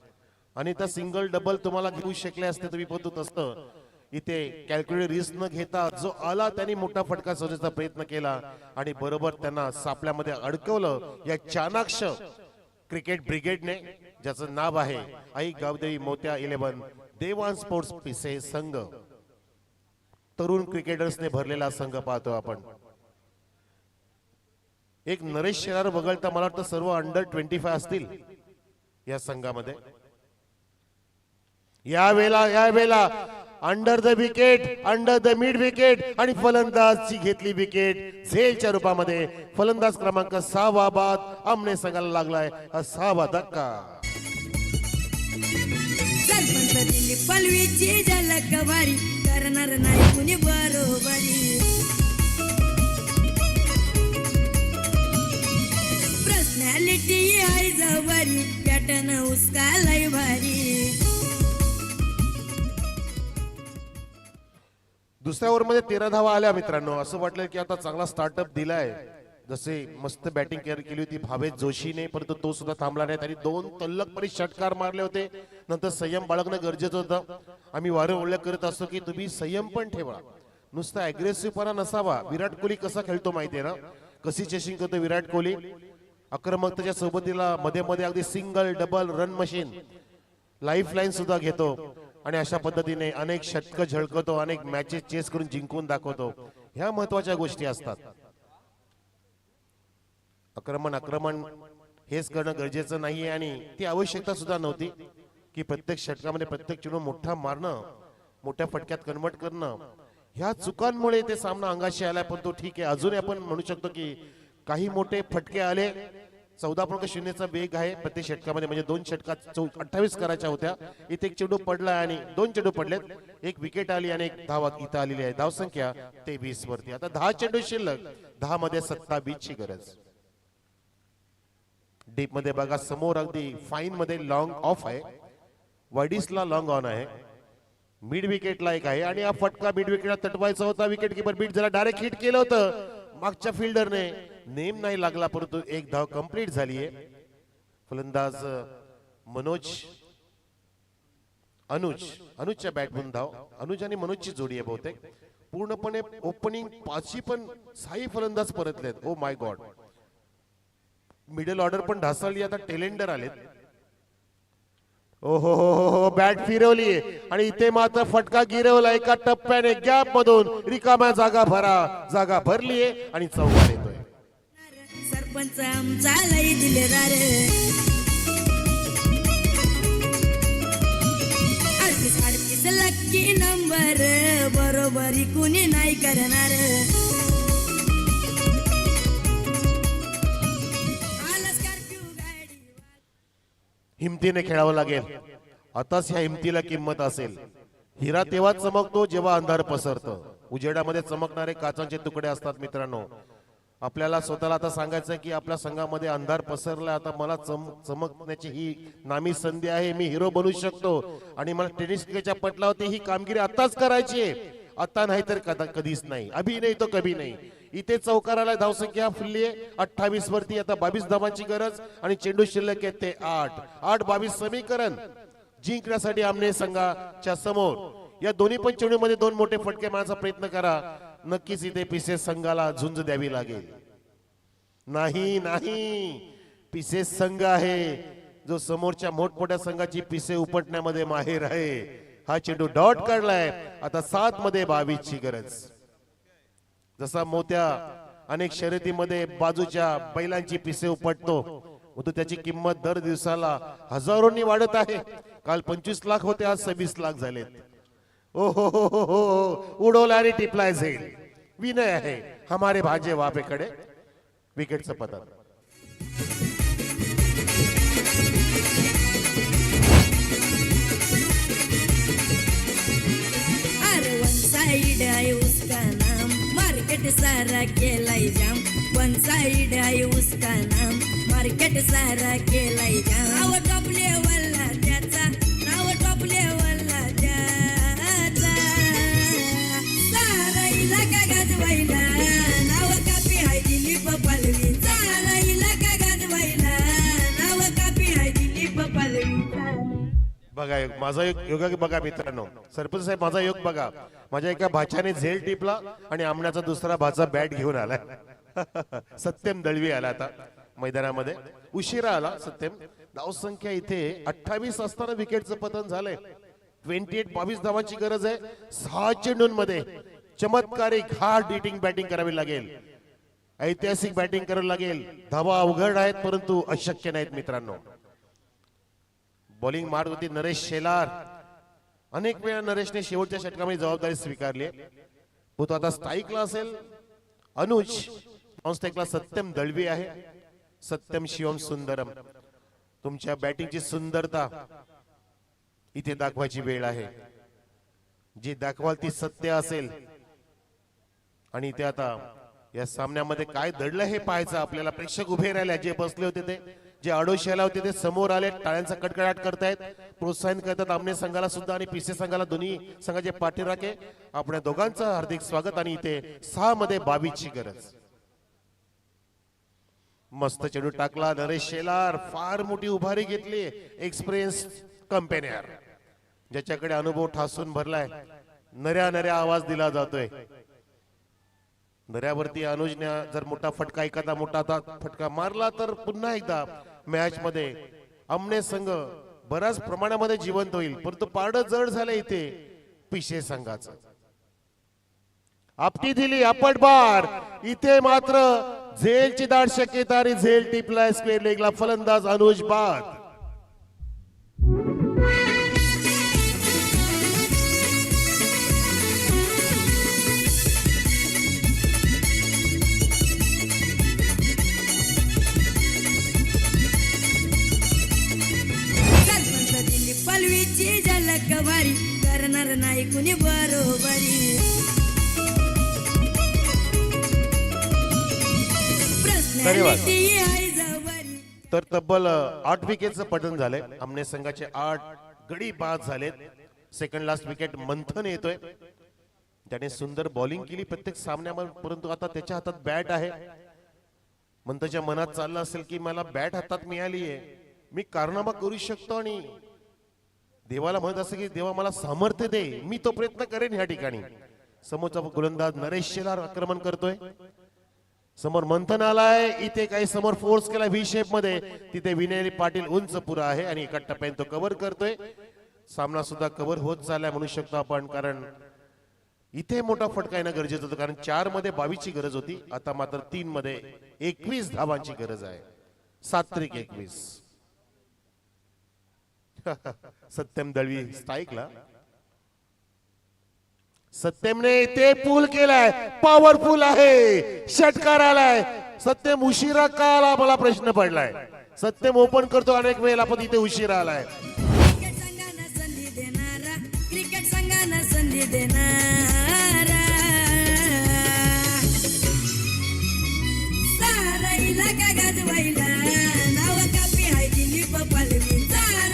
आणि त्या सिंगल डबल तुम्हाला घेऊ शकले असते तुम्ही, पद्धत असतं. इथे कॅल्क्युलेटिव्ह रिस्क न घेता जो आला त्यांनी मोठा फटका सोडण्याचा प्रयत्न केला आणि बरोबर त्यांना सापल्यामध्ये अडकवलं. या चाणाक्ष क्रिकेट ब्रिगेडने, ज्याचं नाव आहे आई गावदेवी मोत्या 11 देवान स्पोर्ट्स पिसे संघ, तरुण क्रिकेटर्सने भरलेला संघ पाहतो आपण. एक नरेश शेलार वगळता मला वाटतं सर्व अंडर 25 असतील या संघामध्ये. यावेळेला under the wicket, under the mid wicket आणि फलंदाजची घेतली विकेट झेलच्या रूपामध्ये. फलंदाज क्रमांक 6 बाद आमने संघाला लागलाय हा 6वा धक्का. सरपंच दिली पलवीची झलक भारी, करणार नाही कुणी बरोबरी. पर्सनॅलिटी आहे जवारी, पॅटर्न उसका लय भारी. दुसऱ्या ओव्हरमध्ये 13 धावा आल्या मित्रांनो. असं वाटलं की आता चांगला स्टार्टअप दिलाय, जसे मस्त बॅटिंग केली होती भावेश जोशीने, परंतु तो सुद्धा थांबला नाही. त्यांनी 2 तल्लखपणे षटकार मारले होते. नंतर संयम बाळगणं गरजेचं होतं. आम्ही वारंवार उल्लेख करत असतो की तुम्ही संयम पण ठेवा, नुसता अग्रेसिव्हपणा नसावा. विराट कोहली कसा खेळतो माहितीये ना, कशी चेसिंग करतो विराट कोहली. आक्रमकतेच्या सोबतीला मध्ये मध्ये अगदी single double run machine, life line सुद्धा घेतो आणि अशा पद्धतीने अनेक षटकं झळकतो, अनेक मॅचेस चेस करून जिंकून दाखवतो. ह्या महत्वाच्या गोष्टी असतात. आक्रमण हेच करणं गरजेचं नाहीये आणि ती आवश्यकता सुद्धा नव्हती की प्रत्येक षटकामध्ये प्रत्येक चेंडू मोठा मारणं, मोठ्या फटक्यात कन्वर्ट करणं. ह्या चुकांमुळे ते सामना अंगाशी आलाय. पण तो ठीक आहे, अजूनही आपण म्हणू शकतो की काही मोठे फटके आले. 14.0चा वेग आहे प्रत्येक षटकामध्ये, म्हणजे 2 षटकात 28 करायच्या होत्या. इथे एक चेंडू पडला आणि 2 चेंडू पडलेत, एक विकेट आली आणि एक धावा इथं आलेली आहे. धावसंख्या 23 वरती. आता 10 चेंडू शिल्लक, 10 मध्ये 27 ची गरज. डीप मध्ये बघा समोर अगदी फाईन मध्ये लॉंग ऑफ आहे, वाईडिसला लॉंग ऑन आहे, मिड विकेटला एक आहे आणि हा फटका मिड विकेटला तटवायचा होता. विकेट किपर बीट जरा डायरेक्ट हिट केलं होतं मागच्या फिल्डरने, नेम नाही लागला, परंतु एक धाव कंप्लीट झाली आहे. फलंदाज अनुजच्या बॅटमधून धाव. अनुज आणि मनोजची जोडी आहे बहुतेक. पूर्णपणे ओपनिंग 5ही पण 6ही फलंदाज परतलेत. Oh my god, middle order पण ढासळली. आता टेलेंडर आलेत. ओहो हो, बॅट फिरवली आणि इथे मात्र फटका गिरवला एका टप्प्याने गॅप मधून. रिकाम्या जागा भरलीये आणि चौकार येतोय. सरपंच आमचा लई दिलेदार, 38 लक्की नंबर, बरोबरी कुणी नाही करणार. हिमतीने खेळावं लागेल. आताच ह्या हिमतीला किंमत असेल. हिरा तेव्हा चमकतो जेव्हा अंधार पसरतं. उजेडामध्ये चमकणारे काचांचे तुकडे असतात मित्रांनो. आपल्याला स्वतःला आता सांगायचं की आपल्या संघामध्ये अंधार पसरला, आता मला चमकण्याची ही नामी संधी आहे. मी हिरो बनू शकतो आणि मला टेनिस क्रिकेटच्या पटलावरती ही कामगिरी आताच करायची आहे. आता नाही तर कधीच नाही. अभी नाही तो कभी नाही. इथे चौकाराला धावसंख्या फुलली आहे 28 वरती. आता 22 धावांची गरज आणि चेंडू शिल्लक आहे ते 8-22 समीकरण जिंकण्यासाठी आमने संघाच्या समोर. या दोन्ही पण चेंडूमध्ये 2 मोठे फटके मारण्याचा प्रयत्न करा. नक्कीच इथे पिसेस संघाला झुंज द्यावी लागेल. नाही, पिसेस संघ आहे जो समोरच्या मोठमोठ्या संघाची पिसे उपटण्यामध्ये माहेर आहे. हा चेंडू डॉट काढलाय. आता 7 मध्ये 22 ची गरज. जसा मोत्या अनेक शर्यतीमध्ये बाजूच्या बैलांची पिसे उपटतो, तो त्याची किंमत दर दिवसाला हजारोंनी वाढत आहे. काल 25 लाख होते, आज 26 लाख झालेत. हो, उडवला आणि टिपलाय झेल. विनय आहे हमारे भाजे वापेकडे. विकेटचं पतन. वन साइड है उसका नाम, मार्केट सारा केलाय जाम वन साइड आहे उसका नाम मार्केट सारा केलाय जाम नाव टॉप लेवलला त्याचा नाव टॉप लेवलला त्याचा सारा इलाका गाजवायला नाव कापी हाय दिलीप पालवी सारा इलाका गाजवायला नाव कापी हाय दिलीप पालवी बघा माझा योग बघा मित्रांनो, सरपंच साहेब माझा योग बघा. माझ्या एका भाच्याने झेल टिपला आणि आमण्याचा दुसरा भाचा बॅट घेऊन आलाय. सत्यम दळवी आला आता मैदानामध्ये, उशिरा आला सत्यम. धावसंख्या इथे 28 असताना विकेटचं पतन झालंय. 22 धावांची गरज आहे. 6 चेंडूंमध्ये चमत्कारिक हार्ड हिटिंग बॅटिंग करावी लागेल, ऐतिहासिक बॅटिंग करावी लागेल. धावा अवघड आहेत परंतु अशक्य नाहीत मित्रांनो. बॉलिंग मारत होती नरेश शेलार. अनेक वेळा नरेशने शेवटच्या षटकामध्ये जबाबदारी स्वीकारली. तो आता स्ट्राईकला असेल. अनुज नॉनस्ट्राईकला सत्यम दळवी आहे. सत्यम शिवम सुंदरम. तुमच्या बॅटिंगची सुंदरता इथे दाखवायची वेळ आहे. जी दाखवाल ती सत्य असेल. आणि इथे आता या सामन्यामध्ये काय दडलं हे पाहायचं आपल्याला. प्रेक्षक उभे राहिले, जे बसले होते ते, जे आडोशी होते ते समोर आले, टाळ्यांचा कडकडाट करतायत, प्रोत्साहन करतात आमने संघाला सुद्धा आणि पीसी संघाला. दोन्ही संघाचे पाठीराखे आपल्या दोघांचं हार्दिक स्वागत. आणि इथे 6 मध्ये 22 ची गरज. मस्त चेंडू टाकला नरेश शेलार. फार मोठी उभारी घेतली. एक्सपिरियन्स कंपेनियर ज्याच्याकडे अनुभव ठासून भरलाय. नऱ्या नऱ्या आवाज दिला जातोय. दर्यावरती अनुजने जर मोठा फटका, एखादा मोठा फटका मारला तर पुन्हा एकदा मॅच मध्ये आमने संघ बऱ्याच प्रमाणामध्ये जिवंत होईल. परंतु पारडं जड झालं इथे पिशे संघाचं. आपटी दिली आपट बार. इथे मात्र झेलची दाट शक्यता आणि झेल टिपलाय स्क्वेअर लेगला. फलंदाज अनुज बाद. पलवीची झलक भारी करणार नाही कुणी बरोबरी. तर तब्बल 8 विकेटचं पतन झालंय. आमने संघाचे 8 गडी बाद झालेत. सेकंड लास्ट विकेट मंथन येतोय. त्याने सुंदर बॉलिंग केली प्रत्येक सामन्यामध्ये, परंतु आता त्याच्या हातात बॅट आहे. मंथनच्या मनात चाललं असेल की मला बॅट हातात मिळाली आहे, मी कारनामा करू शकतो आणि देवाला म्हणत असं की देवा मला सामर्थ्य दे, मी तो प्रयत्न करेन. ह्या ठिकाणी समोरचा गोलंदाज नरेश शेलार आक्रमण करतोय. समोर मंथन आलाय. इथे काही समोर फोर्स केला व्ही शेप मध्ये. तिथे विनय पाटील उंच पुरा आहे आणि एका टप्प्याने तो कव्हर करतोय. सामना सुद्धा कव्हर होत चाललाय म्हणू शकतो आपण, कारण इथे मोठा फटका येणं गरजेचं होतं. कारण 4 मध्ये 22 ची गरज होती. आता मात्र 3 मध्ये 21 धावांची गरज आहे. 7-21. सत्यम दळवी स्ट्राईकला. सत्यमने ते पूल केलाय. पॉवरफुल आहे. षटकार आलाय. सत्यम उशिरा का आला मला प्रश्न पडलाय. सत्यम ओपन करतो अनेक वेळेला, पण इथे उशिरा आलाय. क्रिकेट संघांना संधी देणारा, क्रिकेट संघांना संधी देणारा, सारा इलाका गाजवायला नाव कापी हाय दिलीप पालवी.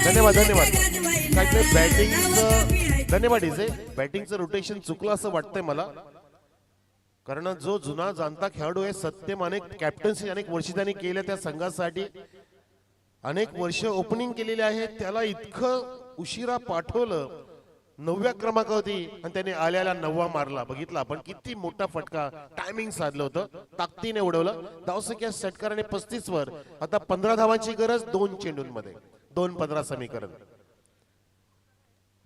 धन्यवाद धन्यवाद. काय बॅटिंगचं धन्यवाद. इथे बॅटिंगचं रोटेशन चुकलं असं वाटतंय मला, कारण जो जुना जाणता खेळाडू आहे सत्यम, अनेक कॅप्टन्सी अनेक वर्षी त्यांनी केल्या त्या संघासाठी, अनेक वर्ष ओपनिंग केलेले आहे. त्याला इतकं उशिरा पाठवलं. 9व्या क्रमांकावरती आणि त्याने आल्याला 9वा मारला. बघितला आपण किती मोठा फटका टायमिंग साधलं होतं. ताकदीने उडवलं. धावसंख्या षटकाराने 35 वर. आता 15 धावांची गरज 2 चेंडूंमध्ये. 2-15 समीकरण.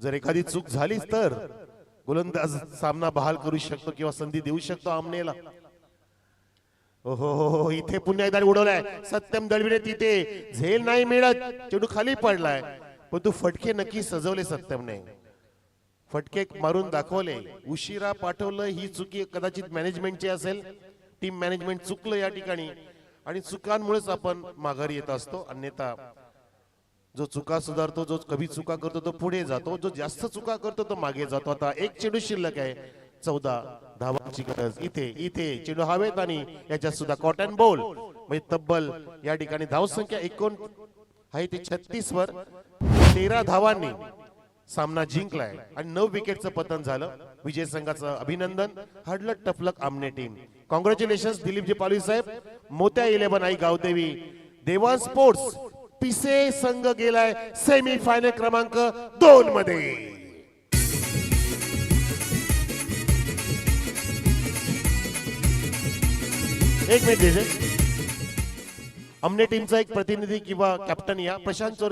जर एखादी चूक झालीच तर गोलंदाज सामना बहाल करू शकतो किंवा संधी देऊ शकतो आमनेला. ओहो, इथे पुन्हा एकदा उडवलाय सत्यम दळवीने. तिथे झेल नाही मिळत. चेंडू खाली पडलाय, पण तू फटके नक्की सजवले सत्यमने. फटके मारून दाखवले. उशिरा पाठवलं ही चुकी कदाचित मॅनेजमेंटची असेल. टीम मॅनेजमेंट चुकलं या ठिकाणी आणि चुकांमुळेच आपण माघारी येत असतो. अन्यथा जो चुका सुधारतो, जो कमी चुका करतो तो पुढे जातो, जो जास्त चुका करतो तो मागे जातो. आता 1 चेंडू शिल्लक आहे. 14 धावांची गरज इथे इथे चेंडू हवेत आणि याच्यात सुद्धा कॉटन बॉल म्हणजे तब्बल या ठिकाणी धावसंख्या एकूण आहे ते 36 वर 13 धावांनी सामना जिंकलाय आणि 9 विकेटचं पतन झालं. विजय संघाचं अभिनंदन. हडलट टफलक आमने टीम. कॉंग्रॅच्युलेशन्स दिलीपजी पालवी साहेब. मोत्या 11 आई गावदेवी देवान स्पोर्ट्स पिसे संघ गेलाय सेमी फायनल क्रमांक 2 मध्ये. एक मिनिट आमने टीमचा एक प्रतिनिधी किंवा कॅप्टन या प्रशांत चोरगे